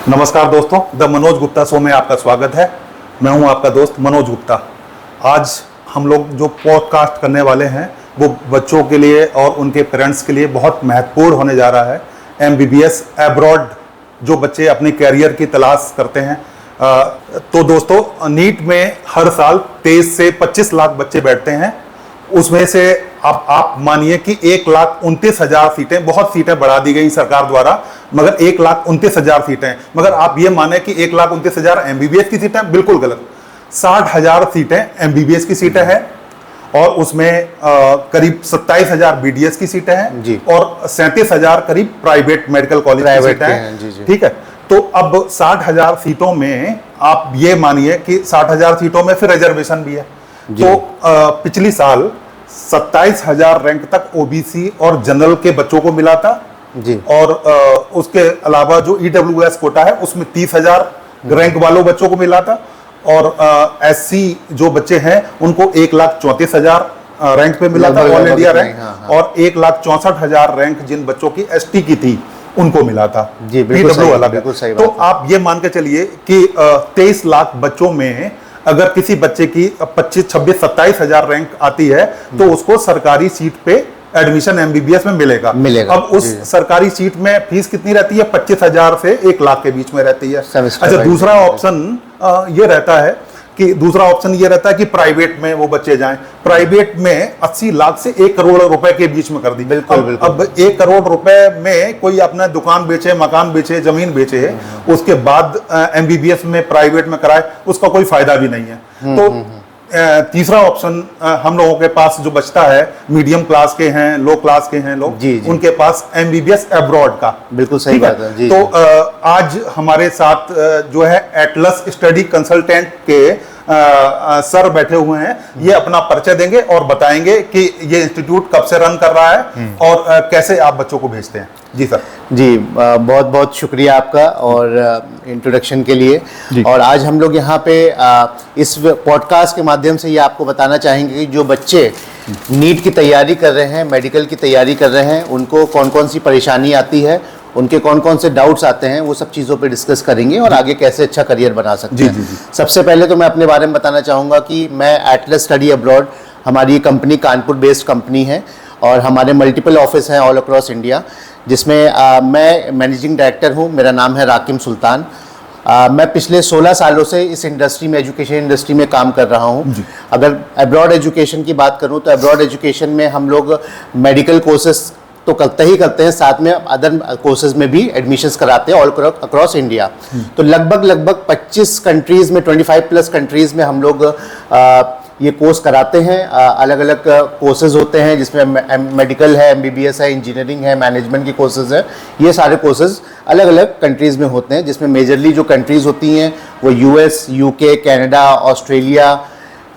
नमस्कार दोस्तों, the Manoj Gupta show में आपका स्वागत है। मैं हूं आपका दोस्त मनोज गुप्ता। आज हम लोग जो पॉडकास्ट करने वाले हैं वो बच्चों के लिए और उनके पेरेंट्स के लिए बहुत महत्वपूर्ण होने जा रहा है। MBBS एब्रॉड जो बच्चे अपने कैरियर की तलाश करते हैं। तो दोस्तों, नीट में हर साल 23 से 25 लाख बच्चे बैठते हैं। उसमें से आप मानिए कि 1,29,000 सीटें, बहुत सीटें बढ़ा दी गई सरकार द्वारा, मगर 1,29,000 सीटें। मगर आप ये माने कि 1,29,000 MBBS की सीटें, बिल्कुल गलत। 60,000 सीटें MBBS की सीटें हैं और उसमें करीब 27,000 BDS की सीटें हैं और 37,000 करीब प्राइवेट मेडिकल कॉलेज की सीटें हैं। ठीक है, तो अब 60,000 सीटों में आप ये मानिए कि 60,000 सीटों में फिर रिजर्वेशन भी है। तो पिछली साल 27,000 रैंक तक OBC और जनरल के बच्चों को मिला था जी। और उसके अलावा जो EWS कोटा है उसमें 30,000 रैंक वालों बच्चों को मिला था और SC जो बच्चे हैं उनको 1,34,000 रैंक पे मिला था, ऑल इंडिया रैंक। और 1,64,000 रैंक जिन बच्चों की ST की थी उनको मिला था जी। PW अलग है। तो आप ये मान के चलिए कि 23 लाख बच्चों में अगर किसी बच्चे की 25, 26, 27,000 रैंक आती है तो उसको सरकारी सीट पे एडमिशन MBBS में मिलेगा। अब उस सरकारी सीट में फीस कितनी रहती है? 25,000 से 1 लाख के बीच में रहती है। अच्छा, दूसरा ऑप्शन ये रहता है कि प्राइवेट में वो बच्चे जाएं। प्राइवेट में 80 लाख से 1 करोड़ रुपए के बीच में कर दी। बिल्कुल। अब 1 करोड़ रुपए में कोई अपना दुकान बेचे, मकान बेचे, जमीन बेचे, उसके बाद MBBS में प्राइवेट में कराए, उसका कोई फायदा भी नहीं है। तो तीसरा ऑप्शन हम लोगों के पास जो बचता है, मीडियम क्लास के हैं, लो क्लास के हैं लोग, उनके पास MBBS एब्रॉड का। बिल्कुल सही बात है। तो आज हमारे साथ जो है एटलस स्टडी कंसल्टेंट के सर बैठे हुए हैं। ये अपना परिचय देंगे और बताएंगे कि ये इंस्टीट्यूट कब से रन कर रहा है और कैसे आप बच्चों को भेजते हैं। जी सर। जी, बहुत बहुत शुक्रिया आपका और इंट्रोडक्शन के लिए। और आज हम लोग यहाँ पे इस पॉडकास्ट के माध्यम से ये आपको बताना चाहेंगे कि जो बच्चे नीट की तैयारी कर रहे हैं, मेडिकल की तैयारी कर रहे हैं, उनको कौन कौन सी परेशानी आती है, उनके कौन कौन से डाउट्स आते हैं, वो सब चीज़ों पे डिस्कस करेंगे और आगे कैसे अच्छा करियर बना सकते हैं। जी। सबसे पहले तो मैं अपने बारे में बताना चाहूँगा कि मैं एटलस स्टडी अब्रॉड, हमारी कंपनी कानपुर बेस्ड कंपनी है और हमारे मल्टीपल ऑफिस हैं ऑल अक्रॉस इंडिया, जिसमें मैं मैनेजिंग डायरेक्टर हूँ। मेरा नाम है राकिम सुल्तान। मैं पिछले 16 सालों से इस इंडस्ट्री में, एजुकेशन इंडस्ट्री में काम कर रहा हूँ। अगर अब्रॉड एजुकेशन की बात करूँ तो अब्रॉड एजुकेशन में हम लोग मेडिकल कोर्सेज तो करते हैं, साथ में अदर कोर्सेज में भी एडमिशन्स कराते हैं ऑल अक्रॉस इंडिया। तो लगभग 25 कंट्रीज़ में, 25+ कंट्रीज़ में हम लोग ये कोर्स कराते हैं। अलग अलग कोर्सेज होते हैं जिसमें मेडिकल है, MBBS है, इंजीनियरिंग है, मैनेजमेंट की कोर्सेज है। ये सारे कोर्सेज अलग अलग कंट्रीज़ में होते हैं, जिसमें मेजरली जो कंट्रीज़ होती हैं वो US, UK, Canada, Australia,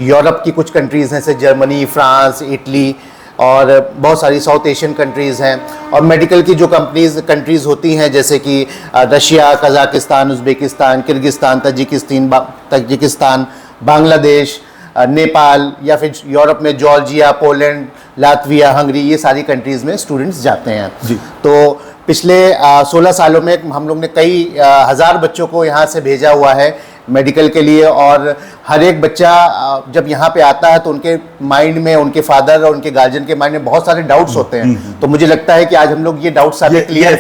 Europe की कुछ कंट्रीज़ हैं जैसे जर्मनी, फ्रांस, इटली और बहुत सारी साउथ एशियन कंट्रीज़ हैं। और मेडिकल की जो कंट्रीज़ होती हैं जैसे कि Russia, Kazakhstan, Uzbekistan, Kyrgyzstan, Tajikistan, Bangladesh, Nepal, या फिर यूरोप में जॉर्जिया, पोलैंड, लातविया, हंगरी, ये सारी कंट्रीज़ में स्टूडेंट्स जाते हैं। तो पिछले 16 सालों में हम लोग ने कई हज़ार बच्चों को यहाँ से भेजा हुआ है मेडिकल के लिए। और हर एक बच्चा जब यहाँ पे आता है तो उनके माइंड में, उनके फादर और उनके गार्जियन के माइंड में बहुत सारे डाउट्स होते हैं। तो मुझे लगता है कि आज हम लोग ये डाउट्स सारे क्लियर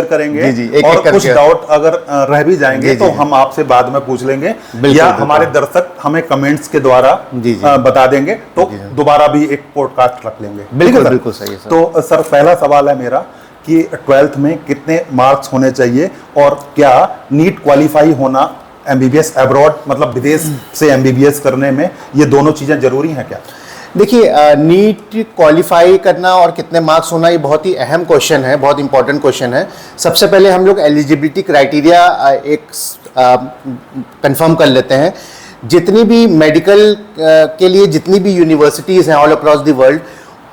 करेंगे। जी, और कुछ डाउट अगर रह भी जाएंगे तो हम आपसे बाद में पूछ लेंगे, या हमारे दर्शक हमें कमेंट्स के द्वारा बता देंगे, तो दोबारा भी एक पॉडकास्ट रख लेंगे। बिल्कुल सही है सर। तो सर, पहला सवाल है मेरा कि 12th में कितने मार्क्स होने चाहिए और क्या नीट क्वालिफाई होना MBBS एब्रॉड, मतलब विदेश से MBBS करने में, ये दोनों चीज़ें जरूरी हैं क्या? देखिए, नीट क्वालिफाई करना और कितने मार्क्स होना ये बहुत ही अहम क्वेश्चन है, बहुत इंपॉर्टेंट क्वेश्चन है। सबसे पहले हम लोग एलिजिबिलिटी क्राइटेरिया एक कंफर्म कर लेते हैं। जितनी भी मेडिकल के लिए जितनी भी यूनिवर्सिटीज़ हैं ऑल अक्रॉस द वर्ल्ड,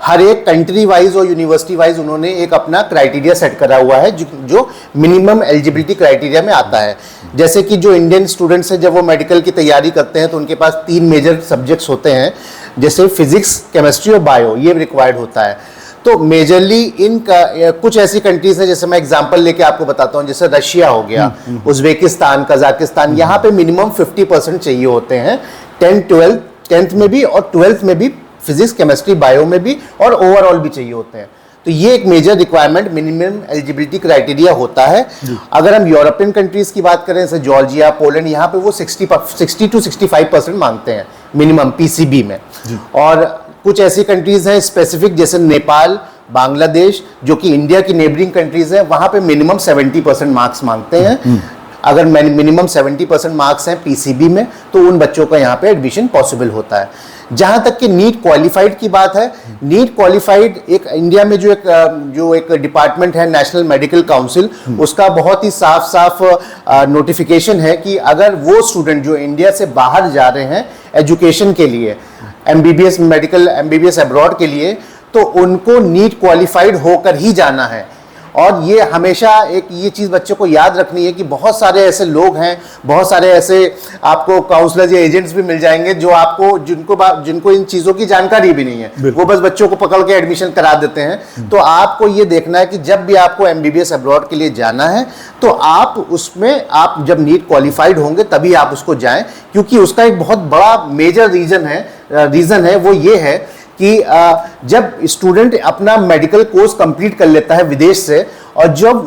हर एक कंट्री वाइज और यूनिवर्सिटी वाइज उन्होंने एक अपना क्राइटेरिया सेट करा हुआ है जो मिनिमम एलिजिबिलिटी क्राइटेरिया में आता है। जैसे कि जो इंडियन स्टूडेंट्स हैं जब वो मेडिकल की तैयारी करते हैं तो उनके पास 3 मेजर सब्जेक्ट्स होते हैं, जैसे फिजिक्स, केमिस्ट्री और बायो, ये रिक्वायर्ड होता है। तो मेजरली कुछ ऐसी कंट्रीज हैं, जैसे मैं एग्जांपल लेके आपको बताता हूँ, जैसे रशिया हो गया, उज्बेकिस्तान, कजाकिस्तान, यहाँ पे मिनिमम 50% चाहिए होते हैं 10th में भी और 12th में भी, फिजिक्स, केमिस्ट्री, बायो में भी, और ओवरऑल भी चाहिए होते हैं। तो ये एक major requirement, minimum eligibility criteria होता है। अगर हम यूरोपियन कंट्रीज की बात करें, जैसे जॉर्जिया, पोलैंड, यहाँ पे वो 60 to 65% मांगते हैं मिनिमम पीसीबी में। और कुछ ऐसी कंट्रीज हैं स्पेसिफिक, जैसे नेपाल, बांग्लादेश, जो कि इंडिया की नेबरिंग कंट्रीज है, वहां पे मिनिमम 70% मार्क्स मांगते हैं। अगर मिनिमम 70% मार्क्स हैं पीसीबी में, तो उन बच्चों का यहाँ पे एडमिशन पॉसिबल होता है। जहां तक कि नीट क्वालिफाइड की बात है, नीट क्वालिफाइड एक इंडिया में जो एक डिपार्टमेंट है, नेशनल मेडिकल काउंसिल, उसका बहुत ही साफ नोटिफिकेशन है कि अगर वो स्टूडेंट जो इंडिया से बाहर जा रहे हैं एजुकेशन के लिए, एमबीबीएस अब्रॉड के लिए, तो उनको नीट क्वालिफाइड होकर ही जाना है। और ये हमेशा एक ये चीज़ बच्चों को याद रखनी है कि बहुत सारे ऐसे लोग हैं, बहुत सारे ऐसे आपको काउंसलर्स या एजेंट्स भी मिल जाएंगे जो आपको जिनको इन चीज़ों की जानकारी भी नहीं है, वो बस बच्चों को पकड़ के एडमिशन करा देते हैं। तो आपको ये देखना है कि जब भी आपको एमबीबीएस अब्रॉड के लिए जाना है, तो आप उसमें आप जब नीट क्वालिफाइड होंगे तभी आप उसको जाएं, क्योंकि उसका एक बहुत बड़ा मेजर रीज़न है वो ये है कि जब स्टूडेंट अपना मेडिकल कोर्स कंप्लीट कर लेता है विदेश से, और जब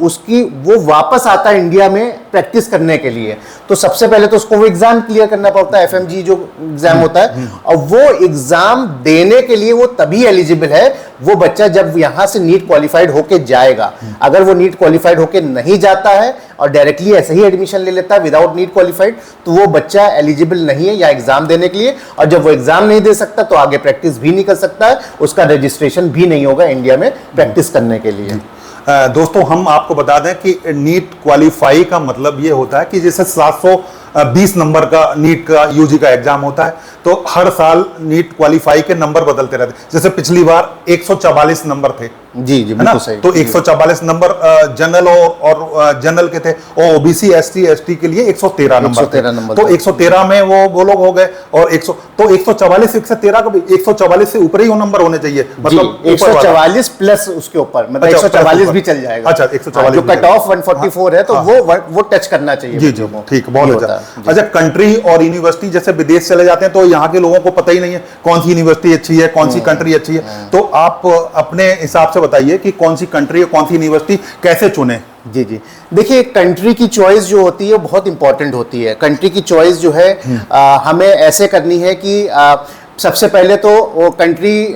वो वापस आता है इंडिया में प्रैक्टिस करने के लिए, तो सबसे पहले तो उसको वो एग्जाम क्लियर करना पड़ता है, एफएमजी जो एग्जाम होता है। और वो एग्जाम देने के लिए वो तभी एलिजिबल है वो बच्चा जब यहां से नीट क्वालिफाइड होके जाएगा। अगर वो नीट क्वालिफाइड होके नहीं जाता है और डायरेक्टली ऐसे ही एडमिशन ले लेता है विदाउट नीट क्वालिफाइड, तो वो बच्चा एलिजिबल नहीं है या एग्जाम देने के लिए। और जब वो एग्जाम नहीं दे सकता तो आगे प्रैक्टिस भी नहीं कर सकता है, उसका रजिस्ट्रेशन भी नहीं होगा इंडिया में प्रैक्टिस करने के लिए। दोस्तों, हम आपको बता दें कि नीट क्वालिफाई का मतलब ये होता है कि जैसे 720 नंबर का नीट का यूजी का एग्जाम होता है, तो हर साल नीट क्वालिफाई के नंबर बदलते रहते हैं। जैसे पिछली बार 144 नंबर थे, जी बिल्कुल सही। तो 144 नंबर जनरल और जनरल के थे, और ओबीसी एसटी एसटी के लिए 113 नंबर थे। तो 113 में वो लोग हो गए, और 144 113 का भी 144 से ऊपर ही वो नंबर होने चाहिए, मतलब 144 प्लस उसके ऊपर, मतलब 144 भी चल जाएगा। अच्छा, 144 जो कट ऑफ 144 है, तो वो टच करना चाहिए। जी, ठीक, बहुत अच्छा। अच्छा, कंट्री और यूनिवर्सिटी, जैसे विदेश चले जाते हैं तो यहाँ के लोगों को पता ही नहीं है कौन सी यूनिवर्सिटी अच्छी है, कौन सी कंट्री अच्छी है। तो आप अपने हिसाब से बताइए कि कौन सी कंट्री और कौन सी यूनिवर्सिटी कैसे चुने। जी, देखिए, कंट्री की चॉइस जो होती है बहुत इंपॉर्टेंट होती है। कंट्री की चॉइस जो है हमें ऐसे करनी है कि सबसे पहले तो वो कंट्री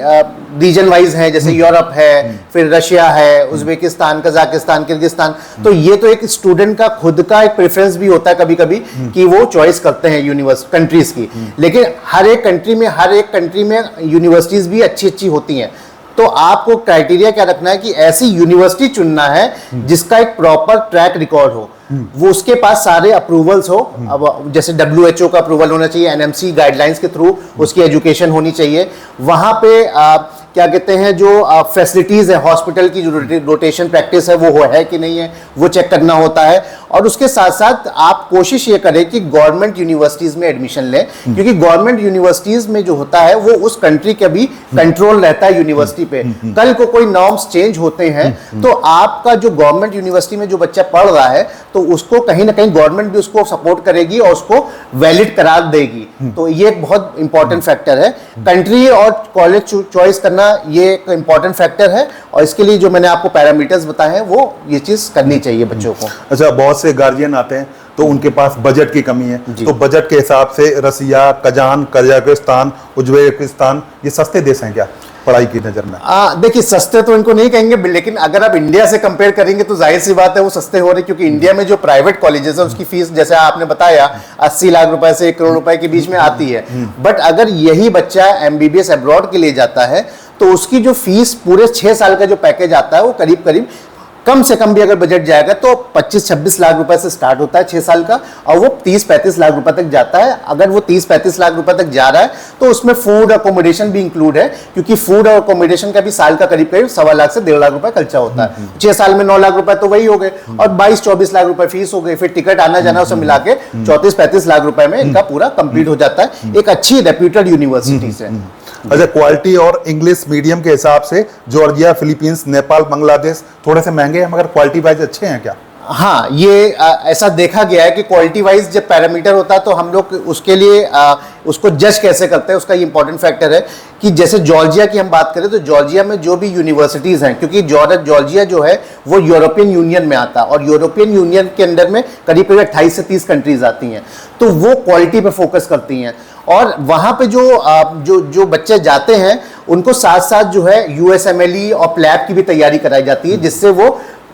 रीजन वाइज है, जैसे यूरोप है, फिर रशिया है, उज्बेकिस्तान, कजाकिस्तान, किर्गिस्तान। तो ये तो एक स्टूडेंट का खुद का एक प्रेफरेंस भी होता है कभी कभी कि वो चॉइस करते हैं कंट्रीज की। लेकिन हर एक कंट्री में यूनिवर्सिटीज भी अच्छी होती हैं। तो आपको क्राइटेरिया क्या रखना है कि ऐसी यूनिवर्सिटी चुनना है जिसका एक प्रॉपर ट्रैक रिकॉर्ड हो, वो उसके पास सारे अप्रूवल्स हो। अब जैसे WHO का अप्रूवल होना चाहिए, NMC गाइडलाइंस के थ्रू उसकी एजुकेशन होनी चाहिए। वहां पे क्या कहते हैं, जो फैसिलिटीज है, हॉस्पिटल की जो रोटेशन प्रैक्टिस है वो है कि नहीं है, वो चेक करना होता है। और उसके साथ साथ आप कोशिश ये करें कि गवर्नमेंट यूनिवर्सिटीज में एडमिशन लें, क्योंकि गवर्नमेंट यूनिवर्सिटीज में जो होता है वो उस कंट्री का भी कंट्रोल रहता है यूनिवर्सिटी पे। कल को कोई नॉर्म्स चेंज होते हैं तो आपका जो गवर्नमेंट यूनिवर्सिटी में जो बच्चा पढ़ रहा है, तो उसको कहीं ना कहीं गवर्नमेंट भी उसको सपोर्ट करेगी और उसको वैलिड करार देगी। तो ये एक बहुत इंपॉर्टेंट फैक्टर है। कंट्री और कॉलेज चॉइस करना ये एक इंपॉर्टेंट फैक्टर है, और इसके लिए जो मैंने आपको पैरामीटर्स बताए हैं वो ये चीज करनी चाहिए बच्चों को। अच्छा, बहुत से गार्जियन आते हैं तो उनके पास बजट की कमी है, तो बजट के हिसाब से रसिया, कजाकिस्तान, उज्बेकिस्तान ये सस्ते देश हैं क्या पढ़ाई की नजर में? देखिए, सस्ते तो इनको नहीं कहेंगे, लेकिन अगर आप इंडिया से कंपेयर करेंगे तो जाहिर सी बात है वो सस्ते हो रहे, क्योंकि इंडिया में जो प्राइवेट कॉलेजेस है उसकी फीस, जैसे आपने बताया, 80 लाख रुपए से 1 करोड़ रुपए के बीच में आती है। बट अगर यही बच्चा MBBS अब्रॉड के लिए जाता है तो उसकी जो फीस पूरे 6 साल का जो पैकेज आता है वो करीब कम से कम भी अगर बजट जाएगा तो 25-26 लाख रुपए से स्टार्ट होता है 6 साल का, और वो 30-35 लाख रुपए तक जाता है। अगर वो 30-35 लाख रुपए तक जा रहा है तो उसमें फूड अकोमोडेशन भी इंक्लूड है, क्योंकि फूड और अकोमोडेशन का भी साल का करीब 1.25 लाख से 1.5 लाख रुपए खर्चा होता है। 6 साल में 9 लाख रुपए तो वही हो गए, और 22-24 लाख रुपए फीस हो गई, फिर टिकट आना जाना उसे मिला के 34-35 लाख रुपए में इनका पूरा कंप्लीट हो जाता है एक अच्छी रेप्यूटेड यूनिवर्सिटी से। अच्छा, क्वालिटी और इंग्लिश मीडियम के हिसाब से जॉर्जिया, फिलीपींस, नेपाल, बांग्लादेश थोड़े से महंगे हैं, मगर क्वालिटी वाइज अच्छे हैं क्या? हाँ, ये ऐसा देखा गया है कि क्वालिटी वाइज जब पैरामीटर होता है तो हम लोग उसके लिए उसको जज कैसे करते हैं, उसका ये इंपॉर्टेंट फैक्टर है कि जैसे जॉर्जिया की हम बात करें तो जॉर्जिया में जो भी यूनिवर्सिटीज़ हैं, क्योंकि जॉर्जिया जो है वो यूरोपियन यूनियन में आता है और यूरोपियन यूनियन के अंदर में करीब 28 से 30 कंट्रीज आती हैं, तो वो क्वालिटी पे फोकस करती हैं। और वहाँ पे जो बच्चे जाते हैं उनको साथ साथ जो है USMLE और प्लैब की भी तैयारी कराई जाती है, जिससे वो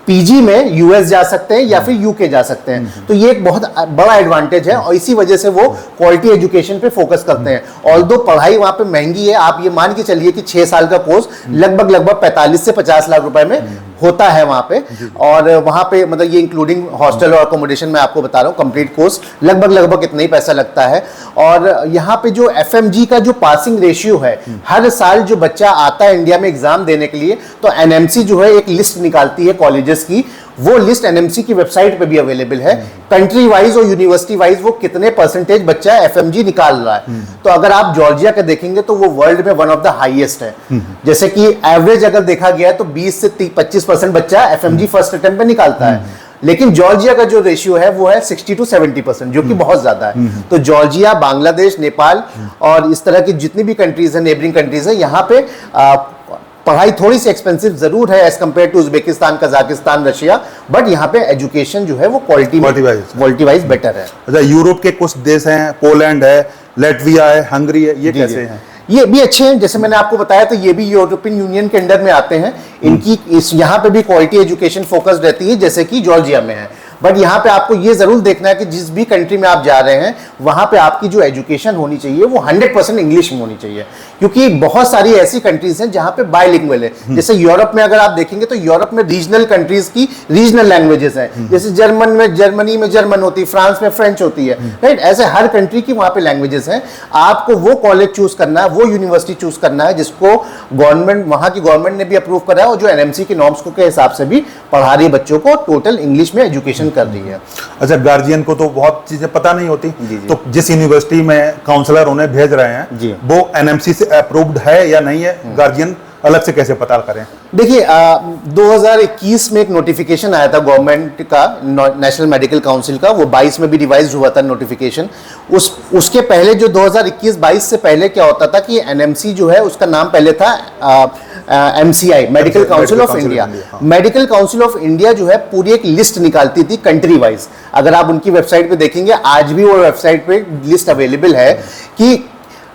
पीजी में यूएस जा सकते हैं या फिर यूके जा सकते हैं। तो ये एक बहुत बड़ा एडवांटेज है और इसी वजह से वो क्वालिटी एजुकेशन पे फोकस करते हैं। ऑल्दो पढ़ाई वहाँ पे महंगी है, आप ये मान के चलिए कि 6 साल का कोर्स लगभग 45 से 50 लाख रुपए में होता है वहाँ पे। और वहाँ पे मतलब ये इंक्लूडिंग हॉस्टल और अकोमोडेशन मैं आपको बता रहा हूँ, कंप्लीट कोर्स लगभग इतना ही पैसा लगता है। और यहाँ पे जो FMG का जो पासिंग रेशियो है, हर साल जो बच्चा आता है इंडिया में एग्जाम देने के लिए, तो NMC जो है एक लिस्ट निकालती है कॉलेजेस की, वो लिस्ट NMC की वेबसाइट पे भी अवेलेबल है, कंट्री वाइज और यूनिवर्सिटी वाइज वो कितने परसेंटेज बच्चा FMG निकाल रहा है। तो अगर आप जॉर्जिया का देखेंगे तो वो वर्ल्ड में वन ऑफ द हाईएस्ट है। जैसे कि एवरेज अगर देखा गया है तो 20 से 25% बच्चा FMG फर्स्ट अटेम्प्ट पे निकालता है, लेकिन जॉर्जिया का जो रेशियो है वो है 60 to 70%, जो कि बहुत ज्यादा है। तो जॉर्जिया, बांग्लादेश, नेपाल और इस तरह की जितनी भी कंट्रीज है, नेबरिंग कंट्रीज है, यहाँ पे पढ़ाई थोड़ी सी एक्सपेंसिव जरूर है as compare to Uzbekistan, Kazakhstan, Russia, but यहाँ पे एजुकेशन जो है वो क्वालिटी वाइज बेटर है। अच्छा, यूरोप के कुछ देश हैं, पोलैंड है, लेटविया है, हंगरी है, ये कैसे हैं? ये भी अच्छे हैं, जैसे मैंने आपको बताया तो ये भी यूरोपियन यूनियन के अंडर में आते हैं। इनकी यहाँ पे भी क्वालिटी एजुकेशन फोकस रहती है जैसे कि जॉर्जिया में है। बट यहाँ पे आपको ये जरूर देखना है कि जिस भी कंट्री में आप जा रहे हैं वहां पे आपकी जो एजुकेशन होनी चाहिए वो 100% इंग्लिश में होनी चाहिए, क्योंकि बहुत सारी ऐसी कंट्रीज हैं जहां पे बायलिंगुअल है। जैसे यूरोप में अगर आप देखेंगे तो यूरोप में रीजनल कंट्रीज की रीजनल लैंग्वेजेस हैं, जैसे जर्मनी में जर्मन होती है, फ्रांस में फ्रेंच होती है, राइट? ऐसे हर कंट्री की वहां पे लैंग्वेजेस हैं। आपको वो कॉलेज चूज करना है, वो यूनिवर्सिटी चूज करना है जिसको गवर्नमेंट, वहां की गवर्नमेंट ने भी अप्रूव करा है और जो NMC के नॉर्म्स के हिसाब से भी पढ़ा रही है बच्चों को, टोटल इंग्लिश में एजुकेशन कर रही है। अच्छा, गार्जियन को तो बहुत चीजें पता नहीं होती, तो जिस यूनिवर्सिटी में काउंसलर उन्हें भेज रहे हैं वो NMC से अप्रूव्ड है या नहीं है, गार्जियन अलग से कैसे पता करें? देखिए 2021 में एक नोटिफिकेशन आया था गवर्नमेंट का, नेशनल मेडिकल काउंसिल का, वो 22 में भी रिवाइज हुआ था नोटिफिकेशन। उसके पहले जो 2021-22 से पहले क्या होता था कि NMC जो है उसका नाम पहले था MCI, medical council of India. Medical council of India जो है पूरी एक लिस्ट निकालती थी कंट्री वाइज। अगर आप उनकी वेबसाइट पे देखेंगे, आज भी वो वेबसाइट पे लिस्ट अवेलेबल है कि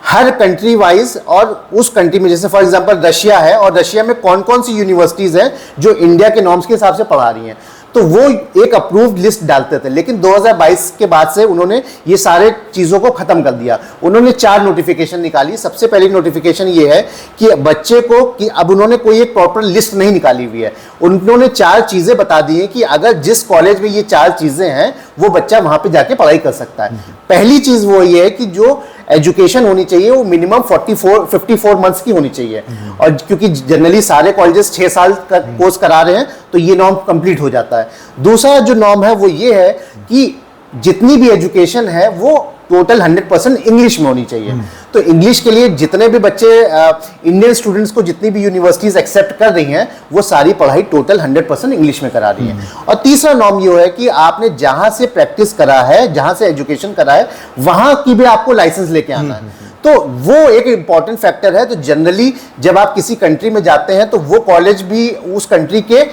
हर कंट्री वाइज, और उस कंट्री में जैसे फॉर एग्जांपल रशिया है और रशिया में कौन कौन सी यूनिवर्सिटीज हैं जो इंडिया के नॉर्म्स के हिसाब से पढ़ा रही हैं, तो वो एक अप्रूव्ड लिस्ट डालते थे। लेकिन 2022 के बाद से उन्होंने ये सारे चीज़ों को ख़त्म कर दिया। उन्होंने 4 नोटिफिकेशन निकाली। सबसे पहली नोटिफिकेशन ये है कि बच्चे को, कि अब उन्होंने कोई एक प्रॉपर लिस्ट नहीं निकाली हुई है, उन्होंने 4 चीज़ें बता दी हैं कि अगर जिस कॉलेज में ये 4 चीज़ें हैं वो बच्चा वहाँ पर जाके पढ़ाई कर सकता है। पहली चीज़ वो ये है कि जो एजुकेशन होनी चाहिए वो मिनिमम 54 मंथ्स की होनी चाहिए, और क्योंकि जनरली सारे कॉलेजेस 6 साल का कोर्स करा रहे हैं तो ये नॉर्म कंप्लीट हो जाता है। दूसरा जो नॉर्म है वो ये है कि जितनी भी एजुकेशन है वो टोटल 100% इंग्लिश में होनी चाहिए। तो इंग्लिश के लिए जितने भी बच्चे इंडियन स्टूडेंट्स को जितनी भी यूनिवर्सिटीज एक्सेप्ट कर रही हैं वो सारी पढ़ाई टोटल 100% इंग्लिश में करा रही हैं। और तीसरा नॉर्म ये है कि आपने जहां से प्रैक्टिस करा है, जहां से एजुकेशन करा है, वहां की भी आपको लाइसेंस लेके आना है। तो वो एक इंपॉर्टेंट फैक्टर है। तो जनरली जब आप किसी कंट्री में जाते हैं तो वो कॉलेज भी उस कंट्री के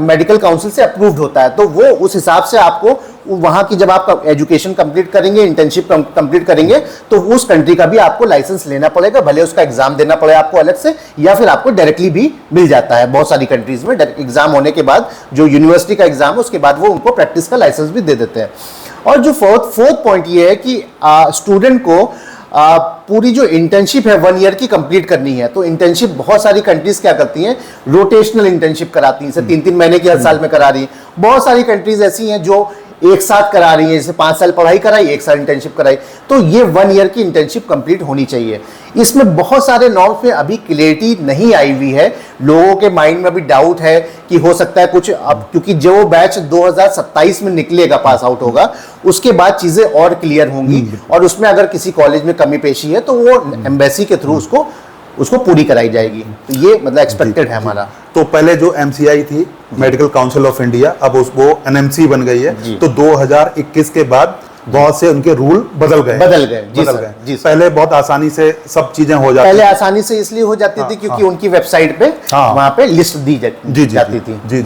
मेडिकल काउंसिल से अप्रूव्ड होता है, तो वो उस हिसाब से आपको वहां की, जब आप एजुकेशन कंप्लीट करेंगे, इंटर्नशिप कंप्लीट करेंगे, तो उस कंट्री का भी आपको लाइसेंस लेना पड़ेगा, भले उसका एग्जाम देना पड़े आपको अलग से, या फिर आपको डायरेक्टली भी मिल जाता है। बहुत सारी कंट्रीज में एग्जाम होने के बाद, जो यूनिवर्सिटी का एग्जाम है उसके बाद वो उनको प्रैक्टिस का लाइसेंस भी दे देते हैं। और जो फोर्थ पॉइंट ये है कि स्टूडेंट को पूरी जो इंटर्नशिप है 1 ईयर की कंप्लीट करनी है। तो इंटर्नशिप बहुत सारी कंट्रीज क्या करती हैं, रोटेशनल इंटर्नशिप कराती हैं, 3-3 महीने की हर साल में करा रही हैं। बहुत सारी कंट्रीज ऐसी हैं जो एक साथ करा रही है, जैसे 5 साल पढ़ाई कराई, 1 साल इंटर्नशिप कराई। तो ये 1 ईयर की इंटर्नशिप कंप्लीट होनी चाहिए। इसमें बहुत सारे नॉर्म्स में अभी क्लियरिटी नहीं आई हुई है, लोगों के माइंड में अभी डाउट है कि हो सकता है कुछ, अब क्योंकि जो बैच 2027 में निकलेगा, पास आउट होगा, उसके बाद चीजें और क्लियर होंगी, और उसमें अगर किसी कॉलेज में कमी पेशी है तो वो एम्बेसी के थ्रू उसको उसको पूरी कराई जाएगी। तो ये मतलब एक्सपेक्टेड है हमारा। तो पहले जो MCI थी, मेडिकल काउंसिल ऑफ इंडिया, अब वो NMC बन गई है। तो 2021 के बाद बहुत से उनके रूल बदल गए जी। पहले बहुत आसानी से सब चीजें हो जाती पहले आसानी से इसलिए हो जाती थी क्योंकि उनकी वेबसाइट पे वहां पे लिस्ट दी जाती थी। जी।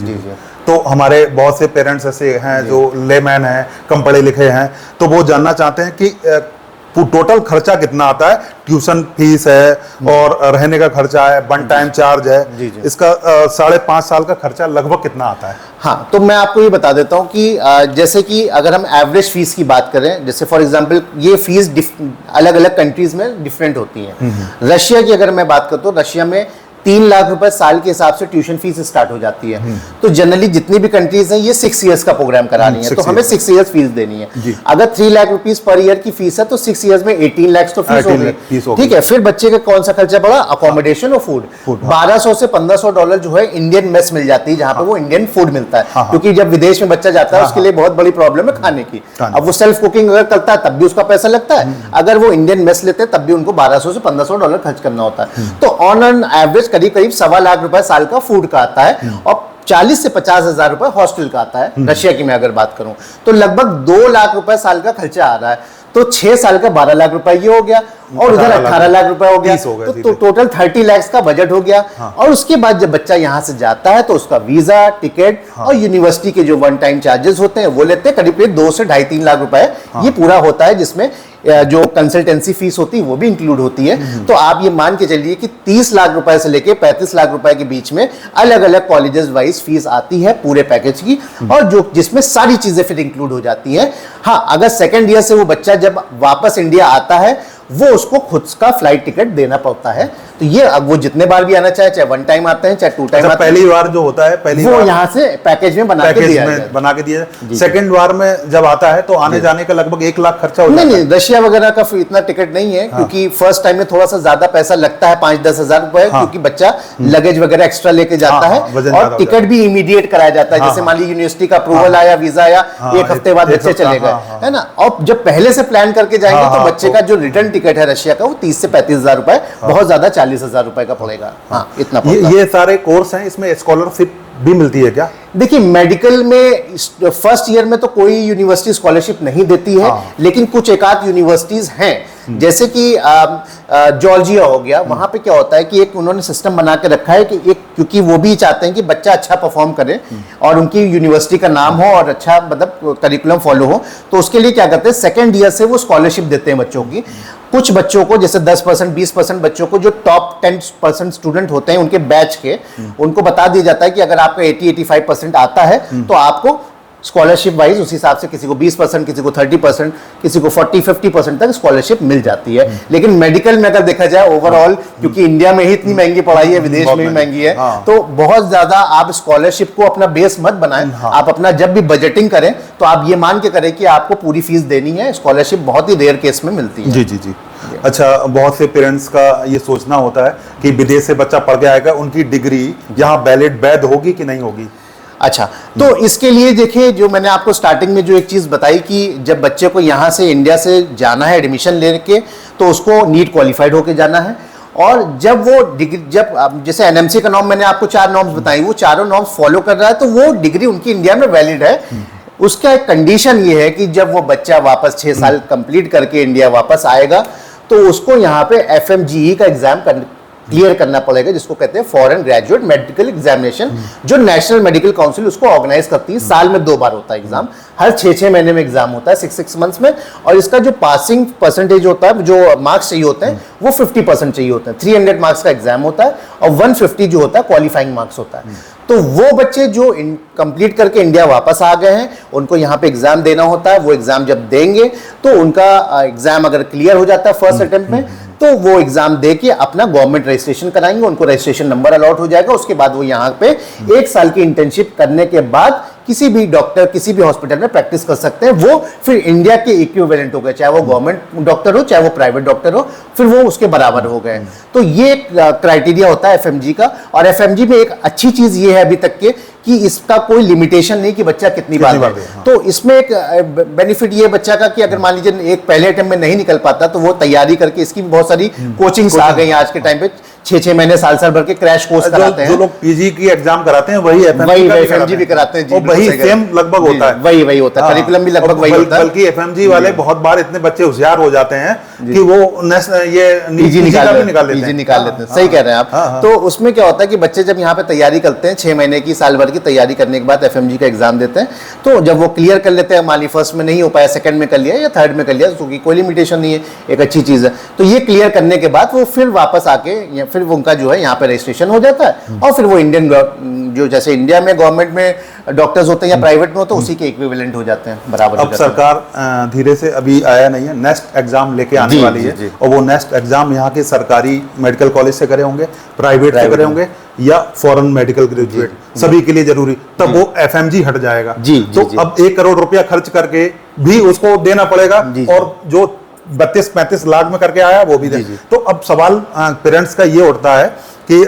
तो हमारे बहुत से पेरेंट्स ऐसे हैं जो लेमैन हैं, कम पढ़े लिखे हैं, तो वो जानना चाहते हैं कि टोटल खर्चा कितना आता है। ट्यूशन फीस है और रहने का खर्चा है, वन टाइम चार्ज है, इसका 5.5 साल का खर्चा लगभग कितना आता है? हाँ, तो मैं आपको ये बता देता हूँ कि जैसे कि अगर हम एवरेज फीस की बात करें, जैसे फॉर एग्जांपल ये फीस अलग अलग कंट्रीज में डिफरेंट होती है। रशिया की अगर मैं बात करता हूँ, रशिया में 3 लाख रुपए साल के हिसाब से ट्यूशन फीस स्टार्ट हो जाती है। तो जनरली जितनी भी कंट्रीज हैं ये 6 इयर्स का प्रोग्राम करा रही है, तो हमें 6 इयर्स फीस देनी है। अगर 3 लाख रुपीस पर ईयर की फीस है तो 6 इयर्स में 18 लाख तो फीस हो गई। ठीक है, फिर बच्चे का कौन सा खर्चा पड़ा? अकोमोडेशन और फूड। 1200 से $1500 जो है इंडियन मेस मिल जाती है, जहां पे वो इंडियन फूड मिलता है। क्योंकि जब विदेश में बच्चा जाता है उसके लिए बहुत बड़ी प्रॉब्लम है खाने की। अब वो सेल्फ कुकिंग अगर करता है तब भी उसका पैसा लगता है, अगर वो इंडियन मेस लेते हैं तब भी उनको 1200 से $1500 खर्च करना होता है। तो ऑन एन एवरेज करीब करीब 1.25 लाख रुपए साल का फूड का आता है और 40 से 50 हजार रुपए हॉस्टल का आता है। रशिया की मैं अगर बात करूं तो लगभग 2 लाख रुपए साल का खर्चा आ रहा है। तो 6 साल का 12 लाख रुपए ये हो गया और उधर 18 लाख रुपए हो गया, तो टोटल 30 लाख का बजट हो गया। और उसके बाद जब बच्चा यहां से जाता है तो उसका वीजा, टिकट और यूनिवर्सिटी के जो वन टाइम चार्जेस होते हैं वो लेते हैं करीब 2 से 2.5-3 लाख रुपए ये पूरा होता है, जिसमें जो कंसल्टेंसी फीस होती है वो भी इंक्लूड होती है। तो आप ये मान के चलिए कि 30 लाख रुपए से लेके 35 लाख रुपए के बीच में अलग अलग कॉलेजेस वाइज फीस आती है पूरे पैकेज की, और जो जिसमें सारी चीजें फिर इंक्लूड हो जाती हैं। हाँ, अगर सेकेंड ईयर से वो बच्चा जब वापस इंडिया आता है वो उसको खुद का फ्लाइट टिकट देना पड़ता है। तो ये अब वो जितने बार भी आना चाहे 1 टाइम आते हैं चाहे 2 टाइम आते हैं, पहली बार जो होता है वो यहाँ से पैकेज में बना के दिया। सेकंड बार में जब आता है तो आने जाने का लगभग 1 लाख खर्चा हो जाता है। नहीं, रशिया वगैरह का इतना टिकट नहीं है। क्योंकि फर्स्ट टाइम में थोड़ा सा ज्यादा पैसा लगता है, 5-10 हजार रुपए, क्योंकि बच्चा लगेज वगैरह एक्स्ट्रा लेके जाता है और टिकट भी इमीडिएट कराया जाता है। जैसे मान लीजिए यूनिवर्सिटी का अप्रूवल आया, वीजा आया, 1 हफ्ते बाद बच्चे चले गए, है ना। और जब पहले से प्लान करके जाएंगे तो बच्चे का जो रिटर्न टिकट है रशिया का वो 30 से 35 हजार रुपए, बहुत ज्यादा 40 हजार रुपए का पड़ेगा। हाँ, इतना ये सारे कोर्स हैं, इसमें स्कॉलरशिप भी मिलती है क्या? देखिए, मेडिकल में फर्स्ट ईयर में तो कोई यूनिवर्सिटी स्कॉलरशिप नहीं देती है, लेकिन कुछ एकाध यूनिवर्सिटीज हैं, जैसे कि जॉर्जिया हो गया। वहां पे क्या होता है कि एक उन्होंने सिस्टम बना के रखा है कि क्योंकि वो भी चाहते हैं कि बच्चा अच्छा परफॉर्म करे और उनकी यूनिवर्सिटी का नाम हो और अच्छा मतलब करिकुलम फॉलो हो, तो उसके लिए क्या करते हैं, सेकेंड ईयर से वो स्कॉलरशिप देते हैं बच्चों की। कुछ बच्चों को जैसे 10%, 20% बच्चों को जो टॉप 10% स्टूडेंट होते हैं उनके बैच के, उनको बता दिया जाता है कि अगर आपका 80-85% आता है तो आपको स्कॉलरशिप वाइज उस हिसाब से किसी को 20%, किसी को 30%, किसी को 40-50% तक स्कॉलरशिप मिल जाती है। लेकिन मेडिकल में अगर देखा जाए ओवरऑल, क्योंकि इंडिया में ही इतनी महंगी पढ़ाई है, विदेश में भी महंगी है, तो बहुत ज्यादा आप स्कॉलरशिप को अपना बेस मत बनाएं। आप अपना जब भी बजटिंग करें तो आप ये मान के करें कि आपको पूरी फीस देनी है। स्कॉलरशिप बहुत ही रेयर केस में मिलती है। जी। अच्छा, बहुत से पेरेंट्स का ये सोचना होता है कि विदेश से बच्चा पढ़ के आएगा, उनकी डिग्री यहाँ वैध होगी कि नहीं होगी? अच्छा, तो इसके लिए देखिए, जो मैंने आपको स्टार्टिंग में जो एक चीज बताई कि जब बच्चे को यहाँ से इंडिया से जाना है एडमिशन लेके, तो उसको नीट क्वालिफाइड होके जाना है। और जब वो डिग्री, जब जैसे एनएमसी का नॉर्म मैंने आपको 4 नॉर्म्स बताई, वो चारों नॉर्म्स फॉलो कर रहा है तो वो डिग्री उनकी इंडिया में वैलिड है। उसका एक कंडीशन ये है कि जब वो बच्चा वापस 6 साल कंप्लीट करके इंडिया वापस आएगा तो उसको यहाँ पे FMGE का एग्जाम क्लियर करना पड़ेगा, जिसको कहते हैं फॉरेन ग्रेजुएट मेडिकल एग्जामिनेशन, जो नेशनल मेडिकल काउंसिल उसको ऑर्गेनाइज करती है। साल में 2 बार होता है एग्जाम, हर 6-6 महीने में एग्जाम होता है, 6 मंथ्स में। और इसका जो पासिंग परसेंटेज होता है, जो मार्क्स चाहिए होते हैं, वो 50% चाहिए होते हैं। 300 मार्क्स का एग्जाम होता है और 150 जो होता है क्वालिफाइंग मार्क्स होता है। तो वो बच्चे जो कंप्लीट करके इंडिया वापस आ गए हैं, उनको यहाँ पे एग्जाम देना होता है। वो एग्जाम जब देंगे तो उनका एग्जाम अगर क्लियर हो जाता है फर्स्ट अटेम्प्ट में, तो वो एग्जाम दे के अपना गवर्नमेंट रजिस्ट्रेशन कराएंगे, उनको रजिस्ट्रेशन नंबर अलॉट हो जाएगा। उसके बाद वो यहाँ पे 1 साल की इंटर्नशिप करने के बाद किसी भी डॉक्टर किसी भी हॉस्पिटल में प्रैक्टिस कर सकते हैं। वो फिर इंडिया के इक्विवेलेंट हो गए, चाहे वो गवर्नमेंट डॉक्टर हो चाहे वो प्राइवेट डॉक्टर हो, फिर वो उसके बराबर हो गए। तो ये क्राइटेरिया होता है एफएमजी का। और एफएमजी में एक अच्छी चीज ये है अभी तक के कि इसका कोई लिमिटेशन नहीं कि बच्चा कितनी बार दे। तो इसमें एक बेनिफिट ये बच्चा का कि अगर मान लीजिए एक पहले अटेम्प्ट में नहीं निकल पाता तो वो तैयारी करके, इसकी भी बहुत सारी कोचिंग्स आ गई आज के टाइम पे, 6-6 महीने साल भर के क्रैश कोर्स कराते हैं। जो लोग पीजी की एग्जाम कराते हैं वही एफएमजी भी कराते हैं, वही सेम लगभग होता है, वही होता है, करिकुलम भी लगभग वही होता है। बल्कि एफएमजी वाले बहुत बार इतने बच्चे होशियार हो जाते हैं कि वो ये पीजी निकाल लेते हैं। सही कह रहे हैं आप। तो उसमें क्या होता है कि बच्चे जब यहाँ पे तैयारी करते हैं 6 महीने की साल भर की तैयारी करने के बाद एफएमजी का एग्जाम देते हैं, तो जब वो क्लियर कर लेते हैं, मान ली फर्स्ट में नहीं हो पाया, सेकंड में कर लिया या थर्ड में कर लिया, क्योंकि कोई लिमिटेशन नहीं है, एक अच्छी चीज है। तो ये क्लियर करने के बाद वो फिर वापस आके फिर उनका जो है यहाँ पे रजिस्ट्रेशन हो जाता है और फिर वो इंडियन जो जैसे इंडिया में गवर्नमेंट में डॉक्टर्स होते हैं या प्राइवेट में होते हैं उसी के इक्विवेलेंट हो जाते हैं, बराबर। अब सरकार धीरे से अभी आया नहीं है, नेक्स्ट एग्जाम लेके आने वाली है और वो नेक्स्ट एग्जाम यहाँ के सरकारी मेडिकल कॉलेज से करे होंगे, प्राइवेट से करे होंगे या फॉरेन मेडिकल ग्रेजुएट, सभी के लिए जरूरी, तब वो एफएमजी हट जाएगा। तो अब 1 करोड़ रुपया खर्च करके भी उसको देना पड़ेगा और जो 32-35 लाख में करके आया वो भी दे। तो अब सवाल पेरेंट्स का ये उठता है कि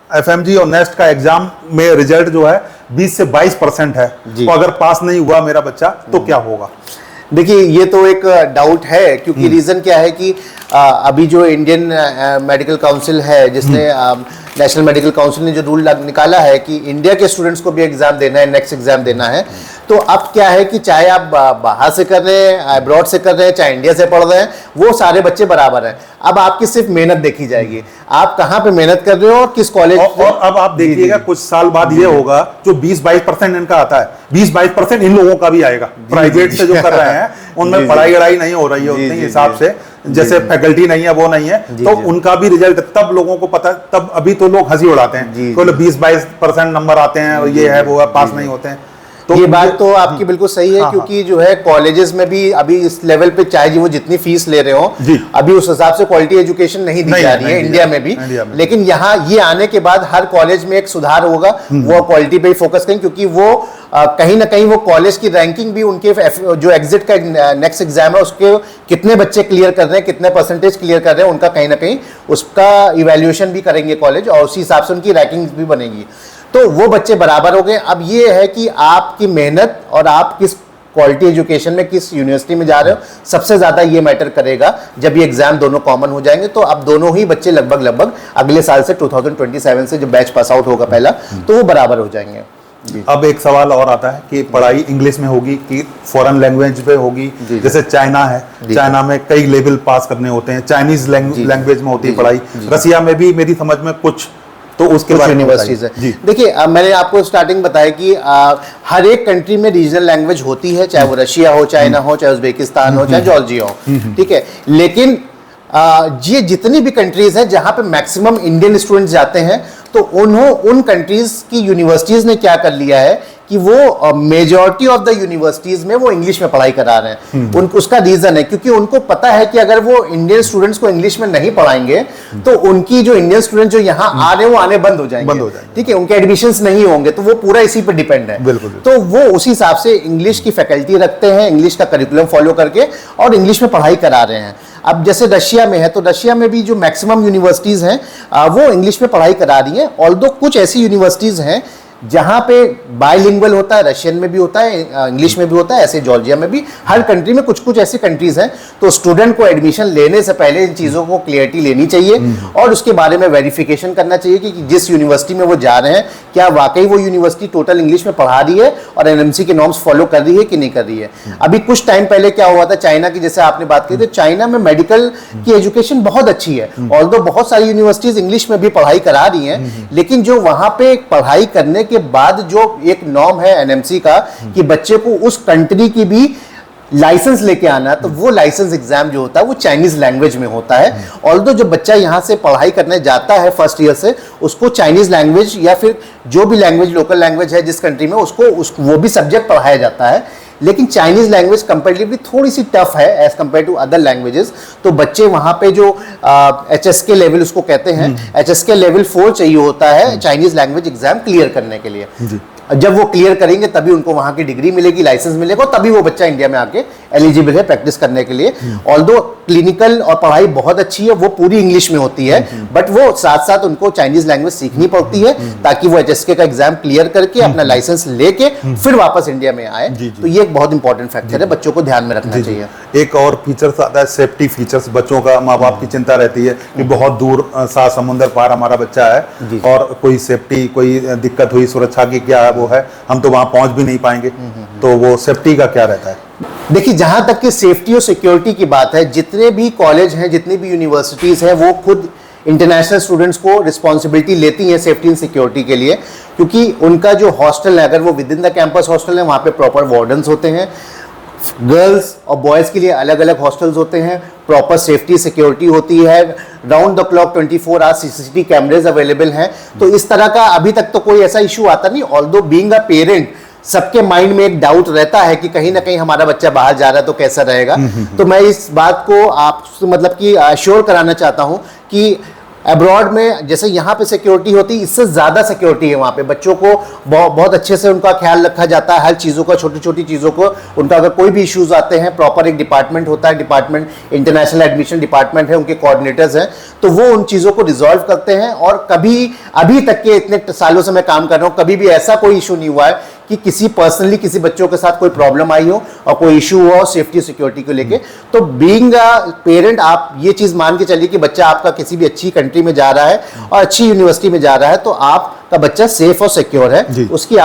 एफएमजी और नेक्स्ट का एग्जाम में रिजल्ट जो है 20 से 22% है, तो अगर पास नहीं हुआ मेरा बच्चा तो क्या होगा? देखिए ये तो एक डाउट है, क्योंकि रीजन क्या है कि अभी जो इंडियन मेडिकल काउंसिल है, जिसने नेशनल मेडिकल काउंसिल ने जो रूल निकाला है कि इंडिया के स्टूडेंट्स को भी एग्जाम देना है, नेक्स्ट एग्जाम देना है, तो अब क्या है कि चाहे आप बाहर से कर रहे हैं, अब्रॉड से कर रहे हैं, चाहे इंडिया से पढ़ रहे हैं, वो सारे बच्चे बराबर हैं। अब आपकी सिर्फ मेहनत देखी जाएगी, आप कहाँ पे मेहनत कर रहे हो और किस कॉलेज। और अब आप देखिएगा कुछ साल बाद ये होगा जो 20-22% इनका आता है, 20-22% इन लोगों का भी आएगा। प्राइवेट से जो कर रहे हैं उनमें पढ़ाई वढ़ाई नहीं हो रही है उतने हिसाब से, जैसे फैकल्टी नहीं है वो नहीं है, तो उनका भी रिजल्ट तब लोगों को पता, तब अभी तो लोग हंसी उड़ाते हैं, 20-22% नंबर आते हैं और ये है वो है, पास नहीं होते हैं। तो ये बात तो आपकी बिल्कुल सही है, क्योंकि जो है कॉलेजेस में भी अभी इस लेवल पे चाहे वो जितनी फीस ले रहे हो, अभी उस हिसाब से क्वालिटी एजुकेशन नहीं दी जा रही है इंडिया में भी। लेकिन यहाँ ये आने के बाद हर कॉलेज में एक सुधार होगा, वो क्वालिटी पे ही फोकस करें, क्योंकि वो कहीं ना कहीं वो कॉलेज की रैंकिंग भी उनके जो एग्जिट का नेक्स्ट एग्जाम है उसके कितने बच्चे क्लियर कर रहे हैं, कितने परसेंटेज क्लियर कर रहे हैं, उनका कहीं ना कहीं उसका इवैल्यूएशन भी करेंगे कॉलेज और उसी हिसाब से उनकी रैंकिंग भी बनेगी, तो वो बच्चे बराबर हो गए। अब ये है कि आपकी मेहनत और आप किस क्वालिटी एजुकेशन में किस यूनिवर्सिटी में जा रहे हो, सबसे ज्यादा ये मैटर करेगा। जब ये एग्जाम दोनों कॉमन हो जाएंगे तो अब दोनों ही बच्चे लगभग अगले साल से 2027 से जब बैच पास आउट होगा पहला, तो वो बराबर हो जाएंगे। अब एक सवाल और आता है कि पढ़ाई इंग्लिश में होगी कि फॉरेन लैंग्वेज पे होगी। जैसे चाइना है, चाइना में कई लेवल पास करने होते हैं, चाइनीज लैंग्वेज में होती है पढ़ाई, रसिया में भी मेरी समझ में कुछ, तो उसके बाद यूनिवर्सिटीज है। देखिए मैंने आपको स्टार्टिंग बताया कि हर एक कंट्री में रीजनल लैंग्वेज होती है, चाहे वो रशिया हो, चाइना हो, चाहे उज्बेकिस्तान हो, चाहे जॉर्जिया हो, ठीक है। लेकिन ये जितनी भी कंट्रीज हैं जहां पे मैक्सिमम इंडियन स्टूडेंट्स जाते हैं, तो उन कंट्रीज की यूनिवर्सिटीज ने क्या कर लिया है कि वो मेजॉरिटी ऑफ द यूनिवर्सिटीज में वो इंग्लिश में पढ़ाई करा रहे हैं। उसका रीजन है क्योंकि उनको पता है कि अगर वो इंडियन स्टूडेंट्स को इंग्लिश में नहीं पढ़ाएंगे तो उनकी जो इंडियन स्टूडेंट जो यहाँ आ रहे हैं वो आने बंद हो जाएंगे, ठीक है, उनके एडमिशंस नहीं होंगे, तो वो पूरा इसी पे डिपेंड है। तो वो उसी हिसाब से इंग्लिश की फैकल्टी रखते हैं, इंग्लिश का करिकुलम फॉलो करके और इंग्लिश में पढ़ाई करा रहे हैं। अब जैसे रशिया में है, तो रशिया में भी जो मैक्सिमम यूनिवर्सिटीज हैं वो इंग्लिश में पढ़ाई करा रही हैं। ऑल्दो कुछ ऐसी यूनिवर्सिटीज हैं जहां पे बायलिंगुअल होता है, रशियन में भी होता है, इंग्लिश में भी होता है, ऐसे जॉर्जिया में भी, हर कंट्री में कुछ कुछ ऐसी कंट्रीज हैं। तो स्टूडेंट को एडमिशन लेने से पहले इन चीज़ों को क्लियरिटी लेनी चाहिए और उसके बारे में वेरिफिकेशन करना चाहिए कि जिस यूनिवर्सिटी में वो जा रहे हैं क्या वाकई वो यूनिवर्सिटी टोटल इंग्लिश में पढ़ा रही है और एनएमसी के नॉर्म्स फॉलो कर रही है कि नहीं कर रही है। अभी कुछ टाइम पहले क्या हुआ था, चाइना की जैसे आपने बात की, तो चाइना में मेडिकल की एजुकेशन बहुत अच्छी है, ऑल्दो बहुत सारी यूनिवर्सिटीज इंग्लिश में भी पढ़ाई करा रही हैं, लेकिन जो वहां पे पढ़ाई करने के बाद जो एक नॉर्म है एनएमसी का कि बच्चे को उस कंट्री की भी लाइसेंस लेके आना, तो वो लाइसेंस एग्जाम जो होता है वो चाइनीज लैंग्वेज में होता है। ऑल्दो जो बच्चा यहाँ से पढ़ाई करने जाता है फर्स्ट ईयर से, उसको चाइनीज लैंग्वेज या फिर जो भी लैंग्वेज लोकल लैंग्वेज है जिस कंट्री में, उसको वो भी सब्जेक्ट पढ़ाया जाता है। लेकिन चाइनीज लैंग्वेज कंपेरेटिवली थोड़ी सी टफ है as compare to other languages. तो बच्चे वहाँ पे जो HSK लेवल उसको कहते हैं, HSK लेवल 4 चाहिए होता है चाइनीज लैंग्वेज एग्जाम क्लियर करने के लिए। जब वो क्लियर करेंगे तभी उनको वहां की डिग्री मिलेगी, लाइसेंस मिलेगा, तभी वो बच्चा इंडिया में आके एलिजिबल है प्रैक्टिस करने के लिए। ऑल्दो क्लिनिकल और पढ़ाई बहुत अच्छी है, वो पूरी इंग्लिश में होती है, बट वो साथ साथ उनको चाइनीज लैंग्वेज सीखनी पड़ती है ताकि वो HSK का एग्जाम क्लियर करके अपना लाइसेंस लेके फिर वापस इंडिया में आए। तो ये एक बहुत इंपॉर्टेंट फैक्टर है, बच्चों को ध्यान में रखना चाहिए। एक और फीचर्स आता है सेफ्टी फीचर्स। बच्चों का माँ बाप की चिंता रहती है कि बहुत दूर 7 समुंदर पार हमारा बच्चा है और कोई सेफ्टी, कोई दिक्कत हुई, सुरक्षा की क्या वो है, हम तो वहां पहुंच भी नहीं पाएंगे, तो वो सेफ्टी का क्या रहता है? देखिए, जहां तक कि सेफ्टी और सिक्योरिटी की बात है, जितने भी कॉलेज हैं, जितनी भी यूनिवर्सिटीज हैं, वो खुद इंटरनेशनल स्टूडेंट्स को रिस्पॉन्सिबिलिटी लेती हैं सेफ्टी एंड सिक्योरिटी के लिए, क्योंकि उनका जो हॉस्टल है, अगर वो with in the campus hostel है, वहाँ पे प्रॉपर वार्डन्स होते हैं। गर्ल्स और बॉयज़ के लिए अलग अलग हॉस्टल्स होते हैं, प्रॉपर सेफ्टी सिक्योरिटी होती है, round the clock 24 hours CCTV cameras available हैं। तो इस तरह का अभी तक तो कोई ऐसा इशू आता नहीं। ऑल्दो बीइंग अ पेरेंट, सबके माइंड में एक डाउट रहता है कि कहीं ना कहीं हमारा बच्चा बाहर जा रहा है तो कैसा रहेगा। तो मैं इस बात को आप मतलब कि अश्योर कराना चाहता हूं कि अब्रॉड में जैसे यहाँ पे सिक्योरिटी होती है, इससे ज़्यादा सिक्योरिटी है वहाँ पे। बच्चों को बहुत अच्छे से उनका ख्याल रखा जाता है, हर चीज़ों का, छोटी छोटी चीज़ों को, उनका अगर कोई भी इश्यूज आते हैं, प्रॉपर एक डिपार्टमेंट होता है, डिपार्टमेंट इंटरनेशनल एडमिशन डिपार्टमेंट है, उनके कोऑर्डिनेटर्स हैं, तो वो उन चीज़ों को रिजॉल्व करते हैं। और कभी अभी तक के इतने सालों से मैं काम कर रहा हूँ, कभी भी ऐसा कोई इशू नहीं हुआ है कि किसी पर्सनली किसी बच्चों के साथ कोई प्रॉब्लम आई हो और कोई इशू हुआ हो सेफ्टी सिक्योरिटी को लेके। तो बीइंग अ पेरेंट, आप ये चीज़ मान के चलिए कि बच्चा आपका किसी भी अच्छी कंट्री में जा रहा है और अच्छी यूनिवर्सिटी में जा रहा है, तो आपका बच्चा सेफ और सिक्योर है। उसकी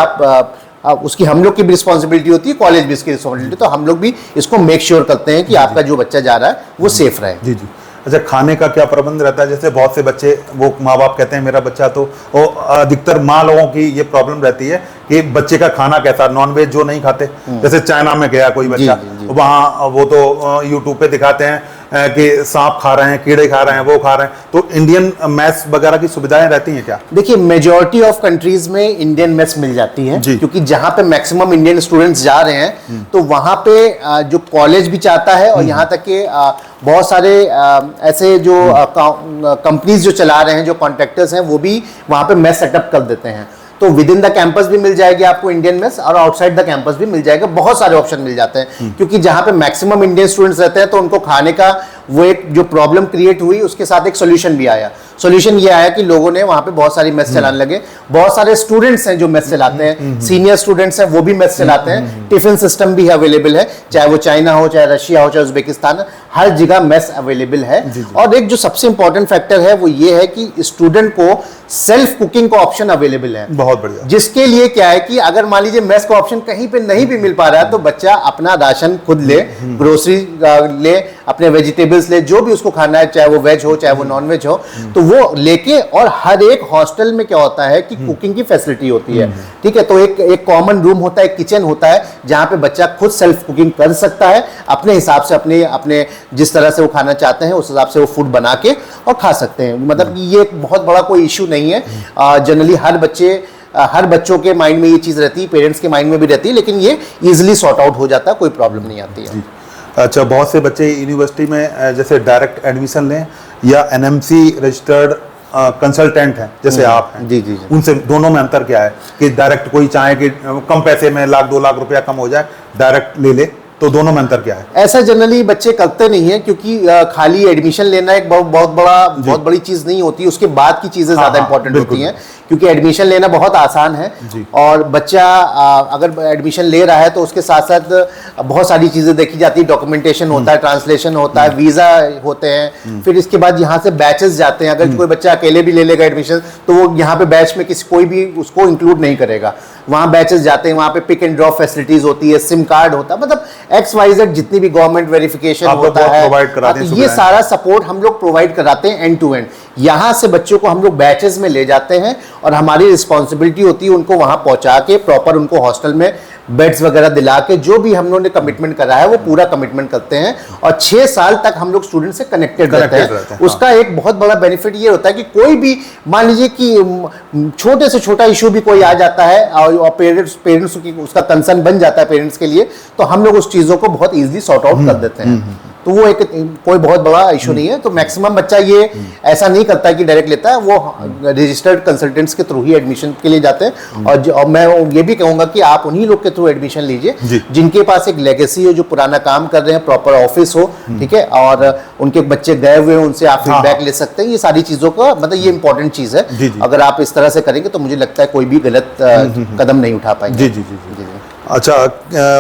उसकी हम लोग की भी रिस्पॉन्सिबिलिटी होती है, कॉलेज भी इसकी रिस्पॉन्सिबिलिटी, तो हम लोग भी इसको मेक श्योर करते हैं कि आपका जो बच्चा जा रहा है वो सेफ रहे। जी जी। अच्छा, खाने का क्या प्रबंध रहता है? जैसे बहुत से बच्चे, वो माँ बाप कहते हैं मेरा बच्चा तो, वो अधिकतर माँ लोगों की ये प्रॉब्लम रहती है कि बच्चे का खाना कैसा, नॉनवेज जो नहीं खाते। जैसे चाइना में गया कोई बच्चा, वहाँ वो तो यूट्यूब पे दिखाते हैं कि सांप खा रहे हैं, कीड़े खा रहे हैं, वो खा रहे हैं। तो इंडियन मेस वगैरह की सुविधाएं रहती हैं क्या? देखिए, मेजॉरिटी ऑफ कंट्रीज में इंडियन मेस मिल जाती है, क्योंकि जहां पे मैक्सिमम इंडियन स्टूडेंट्स जा रहे हैं, तो वहां पे जो कॉलेज भी चाहता है और यहां तक कि बहुत सारे ऐसे जो कंपनीज जो चला रहे हैं, जो कॉन्ट्रैक्टर्स हैं, वो भी वहां पे मेस सेटअप कर देते हैं। तो विद इन द कैंपस भी मिल जाएगी आपको इंडियन मेस, और आउटसाइड द कैंपस भी मिल जाएगा। बहुत सारे ऑप्शन मिल जाते हैं, क्योंकि जहां पे मैक्सिमम इंडियन स्टूडेंट्स रहते हैं, तो उनको खाने का वो एक जो प्रॉब्लम क्रिएट हुई, उसके साथ एक सोल्यूशन भी आया। सोल्यूशन ये आया कि लोगों ने वहां पे बहुत सारी मेस चलाने लगे। बहुत सारे स्टूडेंट्स हैं जो मेस चलाते हैं, सीनियर स्टूडेंट्स हैं वो भी मेस चलाते हैं। टिफिन सिस्टम भी अवेलेबल है, चाहे वो चाइना हो, चाहे रशिया हो, चाहे उज्बेकिस्तान, हर जगह मेस अवेलेबल है। और एक जो सबसे इंपॉर्टेंट फैक्टर है वो ये है कि स्टूडेंट को सेल्फ कुकिंग का ऑप्शन अवेलेबल है। बहुत बढ़िया। जिसके लिए क्या है कि अगर मान लीजिए मेस का ऑप्शन कहीं पे नहीं भी मिल पा रहा है, तो बच्चा अपना राशन खुद ले, ग्रोसरी ले, अपने वेजिटेबल्स ले, जो भी उसको खाना है, चाहे वो वेज हो चाहे वो नॉन वेज हो, तो वो लेके। और हर एक हॉस्टल में क्या होता है कि कुकिंग की फैसिलिटी होती है, ठीक है। तो एक कॉमन रूम होता है, एक किचन होता है, जहां पे बच्चा खुद सेल्फ कुकिंग कर सकता है, अपने हिसाब से, अपने जिस तरह से वो खाना चाहते हैं उस हिसाब से वो फूड बना के और खा सकते हैं। मतलब ये एक बहुत बड़ा कोई इशू नहीं है। जनरली हर बच्चों के माइंड में ये चीज़ रहती है, पेरेंट्स के माइंड में भी रहती है, लेकिन ये इजीली सॉर्ट आउट हो जाता है, कोई प्रॉब्लम नहीं आती है। अच्छा, बहुत से बच्चे यूनिवर्सिटी में जैसे डायरेक्ट एडमिशन लें या NMC रजिस्टर्ड कंसल्टेंट हैं, जैसे आप हैं, जी जी जी, उनसे दोनों में अंतर क्या है? कि डायरेक्ट कोई चाहे कि कम पैसे में 1-2 लाख रुपया कम हो जाए, डायरेक्ट ले ले, तो दोनों में अंतर क्या है? ऐसा जनरली बच्चे करते नहीं है, क्योंकि खाली एडमिशन लेना एक बहुत बड़ी चीज नहीं होती, उसके बाद की चीजें ज्यादा इंपॉर्टेंट होती हैं। क्योंकि एडमिशन लेना बहुत आसान है, और बच्चा अगर एडमिशन ले रहा है तो उसके साथ साथ बहुत सारी चीज़ें देखी जाती है। डॉक्यूमेंटेशन होता है, ट्रांसलेशन होता है, वीज़ा होते हैं, फिर इसके बाद यहाँ से बैचेस जाते हैं। अगर कोई बच्चा अकेले भी ले लेगा एडमिशन, तो वो यहाँ पे बैच में कोई भी उसको इंक्लूड नहीं करेगा। वहाँ बैचेस जाते हैं, वहाँ पे पिक एंड ड्रॉप फैसिलिटीज होती है, सिम कार्ड होता है, मतलब XYZ जितनी भी गवर्नमेंट वेरिफिकेशन होता है, ये सारा सपोर्ट हम लोग प्रोवाइड कराते हैं एंड टू एंड। यहाँ से बच्चों को हम लोग बैचेस में ले जाते हैं, और हमारी रिस्पॉन्सिबिलिटी होती है उनको वहाँ पहुँचा के प्रॉपर उनको हॉस्टल में बेड्स वगैरह दिला के, जो भी हम लोगों ने कमिटमेंट करा है वो पूरा कमिटमेंट करते हैं। और 6 साल तक हम लोग स्टूडेंट से कनेक्टेड रहते हैं। उसका एक बहुत बड़ा बेनिफिट ये होता है कि कोई भी, मान लीजिए कि छोटे से छोटा इशू भी कोई आ जाता है और पेरेंट्स की उसका कंसर्न बन जाता है पेरेंट्स के लिए, तो हम लोग उस चीज़ों को बहुत ईजिली सॉर्ट आउट कर देते हैं। तो वो एक कोई बहुत बड़ा इशू नहीं है। तो मैक्सिमम बच्चा ये ऐसा नहीं करता है कि डायरेक्ट लेता है, वो रजिस्टर्ड कंसल्टेंट्स के थ्रू ही एडमिशन के लिए जाते हैं। और मैं ये भी कहूंगा कि आप उन्हीं लोग के थ्रू एडमिशन लीजिए जिनके पास एक लेगेसी हो, जो पुराना काम कर रहे हैं, प्रॉपर ऑफिस हो, ठीक है, और उनके बच्चे गए हुए हैं, उनसे आप फीडबैक ले सकते हैं। ये सारी चीजों का मतलब ये इंपॉर्टेंट चीज है। अगर आप इस तरह से करेंगे तो मुझे लगता है कोई भी गलत कदम नहीं उठा पाएंगे। जी। अच्छा,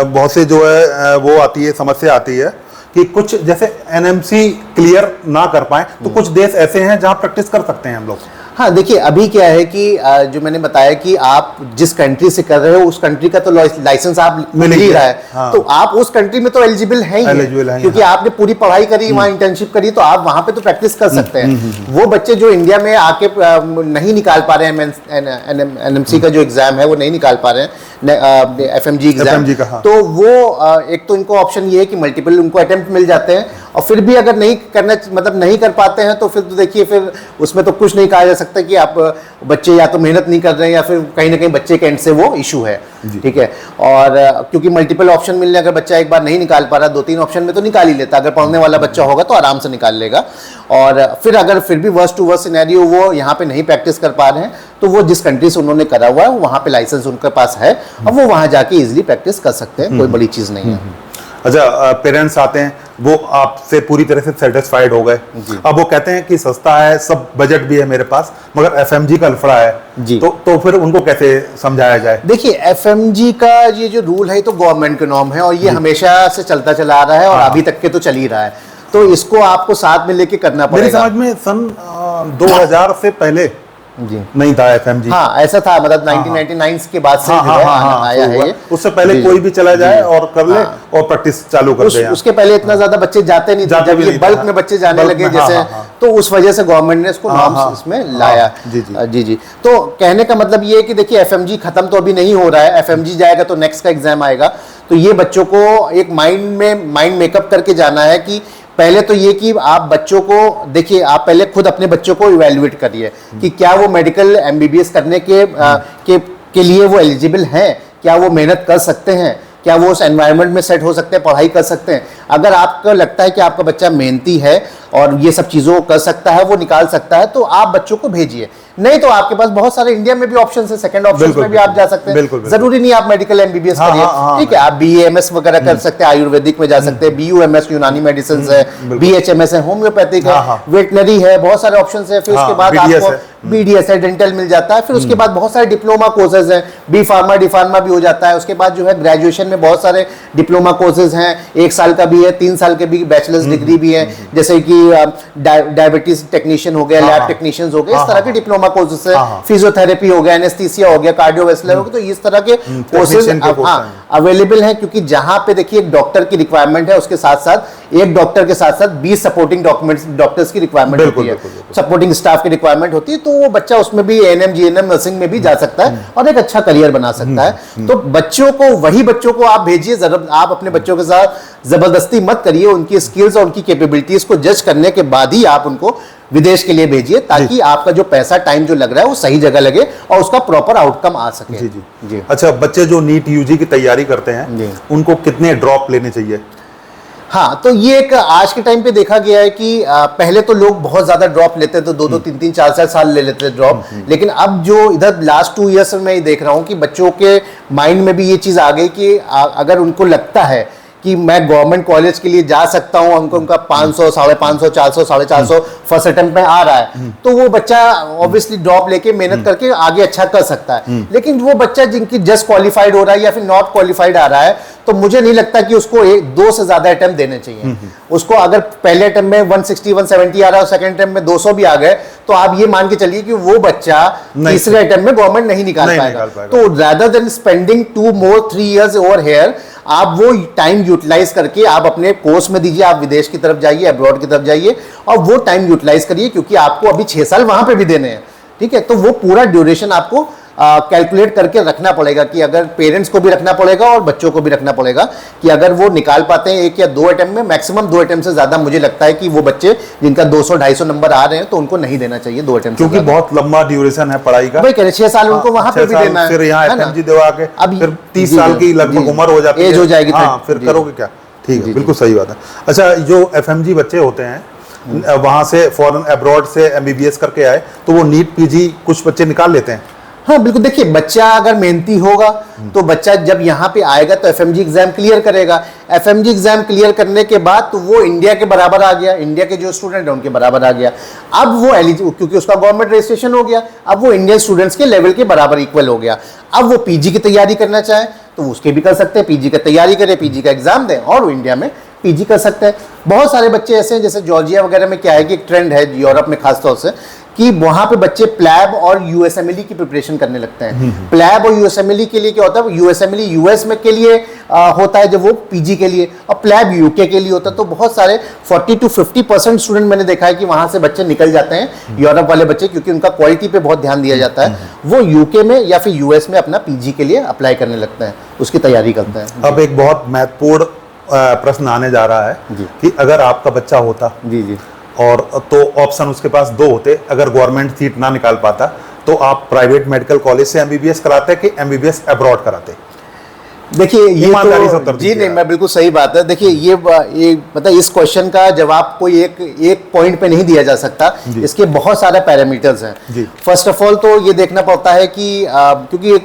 बहुत से जो है वो आती है, समस्या आती है कि कुछ जैसे एनएमसी क्लियर ना कर पाए, तो कुछ देश ऐसे हैं जहां प्रैक्टिस कर सकते हैं हम लोग। हाँ, देखिए अभी क्या है कि जो मैंने बताया कि आप जिस कंट्री से कर रहे हो उस कंट्री का तो लाइसेंस आप मिल ही रहा है। हाँ। तो आप उस कंट्री में तो एलिजिबल हैं ही, क्योंकि आपने पूरी पढ़ाई करी, वहाँ इंटर्नशिप करी, तो आप वहाँ पे तो प्रैक्टिस कर सकते हैं। वो बच्चे जो इंडिया में आके नहीं निकाल पा रहे हैं एनएमसी का जो एग्जाम है वो नहीं निकाल पा रहे हैं, एफएमजी एग्जाम, तो वो एक तो इनको ऑप्शन ये है कि मल्टीपल उनको अटेम्प्ट मिल जाते हैं, और फिर भी अगर नहीं करना मतलब नहीं कर पाते हैं तो फिर तो देखिए फिर उसमें तो कुछ नहीं कहा जा सकता कि आप बच्चे या तो मेहनत नहीं कर रहे हैं या फिर कहीं ना कहीं बच्चे के एंड से वो इशू है, ठीक है। और क्योंकि मल्टीपल ऑप्शन मिलने, अगर बच्चा एक बार नहीं निकाल पा रहा, 2-3 ऑप्शन में तो निकाल ही लेता, अगर पढ़ने वाला बच्चा होगा तो आराम से निकाल लेगा। और फिर अगर फिर भी वर्स्ट टू वर्स्ट सिनेरियो वो यहाँ पे नहीं प्रैक्टिस कर पा रहे हैं, तो वो जिस कंट्री से उन्होंने करा हुआ है वहाँ पे लाइसेंस उनके पास है, और वो वहाँ जाके इजिली प्रैक्टिस कर सकते हैं, कोई बड़ी चीज़ नहीं है। अच्छा, पेरेंट्स आते हैं, वो आपसे पूरी तरह से सेटिस्फाइड हो गए, अब वो कहते हैं कि सस्ता है, सब बजट भी है मेरे पास, मगर एफएमजी का लफड़ा है जी, तो फिर उनको कैसे समझाया जाए? देखिए एफएमजी का ये जो रूल है तो गवर्नमेंट के नॉर्म है, और ये हमेशा से चलता चला आ रहा है, और अभी तक के तो चल ही रहा है, तो इसको आपको साथ में लेके करना पड़ेगा। मेरी समझ में सन 2000 से पहले जी नहीं था एफएमजी। हाँ, ऐसा था, मतलब 1999 के बाद से आया है ये। उससे पहले कोई भी चला जाए और कर ले और प्रैक्टिस चालू कर दे। उसके पहले इतना ज्यादा बच्चे जाते नहीं थे, जब ये बल्क में बच्चे जाने लगे जैसे, तो उस वजह से गवर्नमेंट ने इसको नॉर्म्स इसमें लाया। जी। तो कहने का मतलब ये है कि देखिए एफएमजी खत्म तो अभी नहीं हो रहा है, एफएमजी जाएगा तो नेक्स्ट का एग्जाम आएगा, तो ये बच्चों को एक माइंड मेकअप करके जाना है कि पहले तो ये कि आप बच्चों को देखिए, आप पहले खुद अपने बच्चों को इवैल्यूएट करिए कि क्या वो मेडिकल एमबीबीएस करने के लिए वो एलिजिबल हैं, क्या वो मेहनत कर सकते हैं, क्या वो उस एनवायरनमेंट में सेट हो सकते हैं, पढ़ाई कर सकते हैं। अगर आपको लगता है कि आपका बच्चा मेहनती है और ये सब चीज़ों को कर सकता है, वो निकाल सकता है, तो आप बच्चों को भेजिए। नहीं तो आपके पास बहुत सारे इंडिया में भी ऑप्शन है, सेकंड ऑप्शन में भी आप जा सकते हैं। जरूरी नहीं आप मेडिकल एमबीबीएस करिए, ठीक है, आप बीएएमएस वगैरह कर सकते हैं, आयुर्वेदिक में जा सकते हैं, बीयूएमएस यूनानी मेडिसिन है, बीएचएमएस है, होम्योपैथिक है, वेटनरी है, बहुत सारे ऑप्शन है। फिर उसके बाद आपको बीडीएस है, डेंटल मिल जाता है। फिर उसके बाद बहुत सारे डिप्लोमा कोर्सेज हैं, बी फार्मा डी फार्मा भी हो जाता है। उसके बाद जो है ग्रेजुएशन में बहुत सारे डिप्लोमा कोर्सेज हैं, 1 साल का भी है, 3 साल के भी बैचलर्स डिग्री भी है, जैसे कि डायबिटीज टेक्नीशियन हो गया, लैब टेक्नीशियंस हो गए, इस तरह के डिप्लोमा कोर्सेज है, फिजियोथेरेपी हो गया, एनेस्थीसिया हो गया, कार्डियोवैस्कुलर हो गया, तो इस तरह के कोर्सेज अवेलेबल हैं। क्योंकि जहां पे देखिए एक डॉक्टर की रिक्वायरमेंट है, उसके साथ साथ एक डॉक्टर के साथ साथ 20 सपोर्टिंग डॉक्टर्स की रिक्वायरमेंट होती है, सपोर्टिंग स्टाफ की रिक्वायरमेंट होती है, तो वो बच्चा उसमें भी एएनएम जीएनएम नर्सिंग में भी जा सकता है और एक अच्छा करियर बना सकता है। तो बच्चों को, वही बच्चों को आप भेजिए, आप अपने बच्चों के साथ जबरदस्ती मत करिए, उनकी स्किल्स और उनकी कैपेबिलिटीज को जज करने के बाद ही आप उनको विदेश के लिए भेजिए, ताकि आपका जो पैसा टाइम जो लग रहा है वो सही जगह लगे और उसका प्रॉपर आउटकम आ सके। जी। अच्छा, बच्चे जो नीट यूजी की तैयारी करते हैं उनको कितने ड्रॉप लेने चाहिए? हाँ, तो ये एक आज के टाइम पे देखा गया है कि पहले तो लोग बहुत ज्यादा ड्रॉप लेते थे, 2-2, 3-3, 4-4 साल ले लेते थे ड्रॉप, लेकिन अब जो इधर लास्ट 2 ईयर्स में मैं देख रहा हूँ कि बच्चों के माइंड में भी ये चीज आ गई कि अगर उनको लगता है कि मैं गवर्नमेंट कॉलेज के लिए जा सकता हूं, उनका 500, 550, 400, 450 फर्स्ट अटेम्प्ट में आ रहा है, तो वो बच्चा ऑब्वियसली ड्रॉप लेके मेहनत करके आगे अच्छा कर सकता है। लेकिन वो बच्चा जिनकी जस्ट क्वालिफाइड हो रहा है या फिर नॉट क्वालिफाइड आ रहा है, तो मुझे नहीं लगता कि उसको 2 से ज्यादा अटेम्प्ट देने चाहिए। उसको अगर पहले अटेम्प्ट में 160, 170 आ रहा है और सेकंड अटेम्प्ट में 200 भी आ गए, तो आप ये मान के चलिए कि वो बच्चा तीसरे अटेम्प्ट में गवर्नमेंट नहीं निकाल पाएगा। तो rather than spending 2 more 3 years over here, आप वो टाइम यूटिलाइज करके आप अपने कोर्स में दीजिए, आप विदेश की तरफ जाइए, अब्रॉड की तरफ जाइए और वो टाइम यूटिलाइज करिए, क्योंकि आपको अभी 6 साल वहां पे भी देने हैं, ठीक है। तो वो पूरा ड्यूरेशन आपको कैलकुलेट करके रखना पड़ेगा, कि अगर पेरेंट्स को भी रखना पड़ेगा और बच्चों को भी रखना पड़ेगा कि अगर वो निकाल पाते हैं 1 या 2 अटेम्प्ट में, मैक्सिमम 2 अटेम्प्ट से ज्यादा मुझे लगता है कि वो बच्चे जिनका 200-250 नंबर आ रहे हैं, तो उनको नहीं देना चाहिए 2 अटेम्प्ट, क्योंकि बहुत लंबा ड्यूरेशन है पढ़ाई का। वही कह रहे 6 साल उनको वहां पे भी देना है, फिर यहाँ एफएमजी दिवा के फिर 30 साल की लगभग उम्र हो जाती है, एज हो जाएगी, फिर करोगे क्या? ठीक है, बिल्कुल सही बात है। अच्छा, जो FMG बच्चे होते हैं वहाँ से फॉरेन अब्रॉड से MBBS करके आए, तो वो नीट PG कुछ बच्चे निकाल लेते हैं? हाँ बिल्कुल, देखिए बच्चा अगर मेहनती होगा तो बच्चा जब यहाँ पे आएगा तो FMG एग्जाम क्लियर करेगा। FMG एग्जाम क्लियर करने के बाद तो वो इंडिया के बराबर आ गया, इंडिया के जो स्टूडेंट हैं उनके बराबर आ गया। अब वो एलिजिबल, क्योंकि उसका गवर्नमेंट रजिस्ट्रेशन हो गया, अब वो इंडियन स्टूडेंट्स के लेवल के बराबर इक्वल हो गया। अब वो PG की तैयारी करना चाहे तो उसके भी कर सकते हैं, PG की तैयारी करें, PG का एग्जाम दें और वो इंडिया में PG कर सकते हैं। बहुत सारे बच्चे ऐसे हैं, जैसे जॉर्जिया वगैरह में क्या है कि एक ट्रेंड है यूरोप में खासतौर से कि वहाँ पे बच्चे प्लैब और USMLE की प्रिपरेशन करने लगते हैं। प्लैब और USMLE के लिए क्या होता है, USMLE US में के लिए होता है जब वो PG के लिए, और प्लैब UK के लिए होता है। तो बहुत सारे 40 to 50% स्टूडेंट मैंने देखा है कि वहाँ से बच्चे निकल जाते हैं, यूरोप वाले बच्चे, क्योंकि उनका क्वालिटी पे बहुत ध्यान दिया जाता है। वो UK में या फिर US में अपना PG के लिए अप्लाई करने लगते हैं, उसकी तैयारी करते हैं। अब एक बहुत महत्वपूर्ण प्रश्न आने जा रहा है कि अगर आपका बच्चा होता जी और तो ऑप्शन उसके पास दो होते, अगर गवर्नमेंट सीट ना निकाल पाता तो आप प्राइवेट मेडिकल कॉलेज से MBBS कराते कि MBBS अब्रॉड कराते? देखिए ये ईमानदारी से उत्तर तो जी दीजिए। नहीं, मैं बिल्कुल सही बात है। देखिए ये मतलब इस क्वेश्चन का जवाब कोई एक पॉइंट पे नहीं दिया जा सकता, इसके बहुत सारे पैरामीटर्स हैं। फर्स्ट ऑफ ऑल तो ये देखना पड़ता है कि क्योंकि एक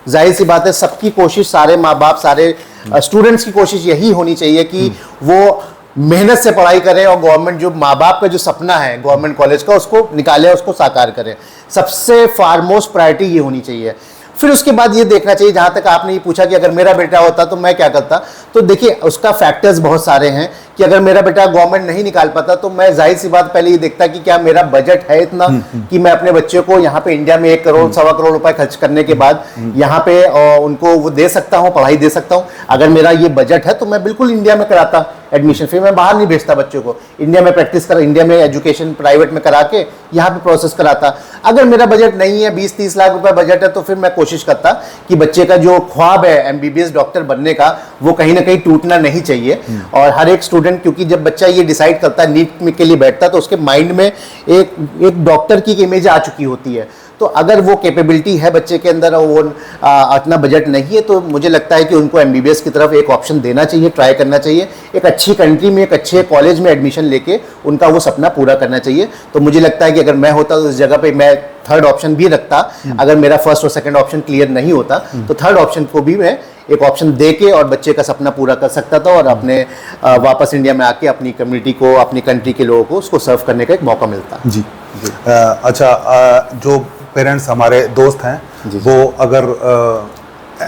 जाहिर सी बात है, सबकी कोशिश, सारे माँ बाप, सारे स्टूडेंट्स की कोशिश यही होनी चाहिए कि वो मेहनत से पढ़ाई करें और गवर्नमेंट, जो माँ बाप का जो सपना है गवर्नमेंट कॉलेज का, उसको निकालें, उसको साकार करें। सबसे फारमोस्ट प्रायोरिटी ये होनी चाहिए। फिर उसके बाद ये देखना चाहिए, जहाँ तक आपने ये पूछा कि अगर मेरा बेटा होता तो मैं क्या करता, तो देखिए उसका फैक्टर्स बहुत सारे हैं कि अगर मेरा बेटा गवर्नमेंट नहीं निकाल पाता तो मैं जाहिर सी बात पहले ये देखता कि क्या मेरा बजट है इतना कि मैं अपने बच्चे को यहाँ पे इंडिया में 1 करोड़ सवा करोड़ रुपए खर्च करने के बाद यहाँ पे उनको वो दे सकता हूँ, पढ़ाई दे सकता हूँ। अगर मेरा ये बजट है तो मैं बिल्कुल इंडिया में कराता एडमिशन, फिर मैं बाहर नहीं भेजता बच्चों को, इंडिया में प्रैक्टिस कर, इंडिया में एजुकेशन प्राइवेट में करा के यहाँ पे प्रोसेस कराता। अगर मेरा बजट नहीं है, 20-30 लाख रुपए बजट है, तो फिर मैं कोशिश करता कि बच्चे का जो ख्वाब है MBBS डॉक्टर बनने का, वो कहीं ना कहीं टूटना नहीं चाहिए। और हर एक स्टूडेंट, क्योंकि जब बच्चा ये डिसाइड करता है नीट के लिए बैठता है, तो उसके माइंड में एक डॉक्टर की इमेज आ चुकी होती है। तो अगर वो कैपेबिलिटी है बच्चे के अंदर और वो इतना बजट नहीं है, तो मुझे लगता है कि उनको MBBS की तरफ एक ऑप्शन देना चाहिए, ट्राई करना चाहिए। एक अच्छी कंट्री में, एक अच्छे कॉलेज में एडमिशन लेके उनका वो सपना पूरा करना चाहिए। तो मुझे लगता है कि अगर मैं होता तो इस जगह पे मैं थर्ड ऑप्शन भी रखता। अगर मेरा फर्स्ट और सेकंड ऑप्शन क्लियर नहीं होता तो थर्ड ऑप्शन को भी मैं एक ऑप्शन दे के और बच्चे का सपना पूरा कर सकता था, और अपने वापस इंडिया में आके अपनी कम्युनिटी को, अपनी कंट्री के लोगों को उसको सर्व करने का एक मौका मिलता। जी। अच्छा, जो पेरेंट्स हमारे दोस्त हैं वो अगर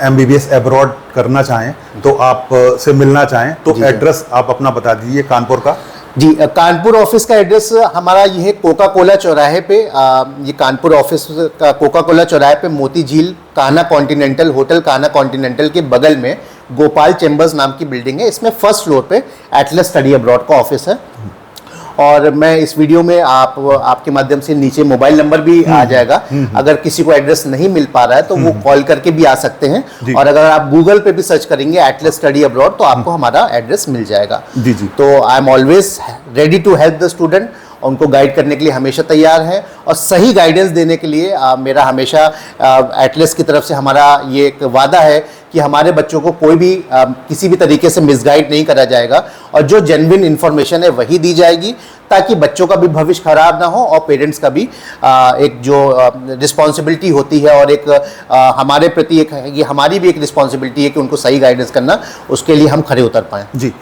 MBBS अब्रॉड करना चाहें तो आप से मिलना चाहें तो एड्रेस आप अपना बता दीजिए कानपुर का। जी, कानपुर ऑफिस का एड्रेस हमारा ये है, कोका कोला चौराहे पे। ये कानपुर ऑफिस का कोका कोला चौराहे पे मोती झील Kanha continental, hotel Kanha continental के बगल में गोपाल चैम्बर्स नाम की बिल्डिंग है। इसमें फर्स्ट फ्लोर पे एटलस स्टडी अब्रॉड का ऑफिस है। और मैं इस वीडियो में आपके माध्यम से नीचे मोबाइल नंबर भी आ जाएगा। अगर किसी को एड्रेस नहीं मिल पा रहा है तो वो कॉल करके भी आ सकते हैं। और अगर आप गूगल पे भी सर्च करेंगे एटलस स्टडी अब्रॉड तो आपको हमारा एड्रेस मिल जाएगा। जी जी। तो I am always ready to help the student, उनको गाइड करने के लिए हमेशा तैयार है, और सही गाइडेंस देने के लिए मेरा हमेशा एटलस की तरफ से हमारा ये एक वादा है कि हमारे बच्चों को कोई भी किसी भी तरीके से मिसगाइड नहीं करा जाएगा, और जो जेन्युइन इन्फॉर्मेशन है वही दी जाएगी, ताकि बच्चों का भी भविष्य खराब ना हो और पेरेंट्स का भी एक जो रिस्पॉन्सिबिलिटी होती है, और एक हमारे प्रति एक ये हमारी भी एक रिस्पॉन्सिबिलिटी है कि उनको सही गाइडेंस करना, उसके लिए हम खड़े उतर पाएँ। जी।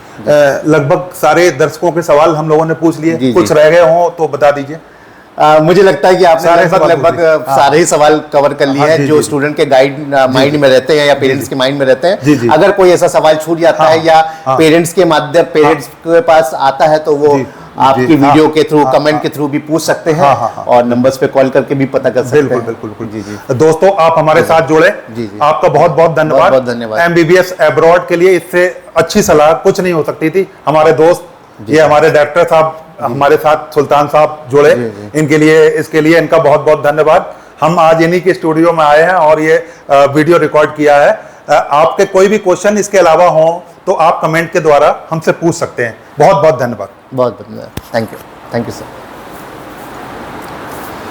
लगभग सारे दर्शकों के सवाल हम लोगों ने पूछ लिए, कुछ रह गए हों तो बता दीजिए। मुझे लगता है कि आपने लगभग सारे ही सवाल कवर कर लिए हैं जो स्टूडेंट के गाइड माइंड में रहते हैं या पेरेंट्स के माइंड में रहते हैं। अगर कोई ऐसा सवाल छूट जाता है या पेरेंट्स के पास आता है तो वो आपकी वीडियो के थ्रू, कमेंट के थ्रू भी पूछ सकते हैं, और नंबर्स पे कॉल करके भी पता कर सकते हैं। बिल्कुल बिल्कुल जी जी। दोस्तों, आप हमारे साथ जुड़े, आपका बहुत बहुत धन्यवाद। बहुत धन्यवाद। MBBS अब्रॉड के लिए इससे अच्छी सलाह कुछ नहीं हो सकती थी। हमारे दोस्त, ये हमारे डायरेक्टर साहब हमारे साथ सुल्तान साहब जुड़े, इनके लिए, इसके लिए इनका बहुत बहुत धन्यवाद। हम आज इन्हीं के स्टूडियो में आए हैं और ये वीडियो रिकॉर्ड किया है। आपके कोई भी क्वेश्चन इसके अलावा हो तो आप कमेंट के द्वारा हमसे पूछ सकते हैं। बहुत बहुत धन्यवाद। बहुत धन्यवाद। Thank you sir.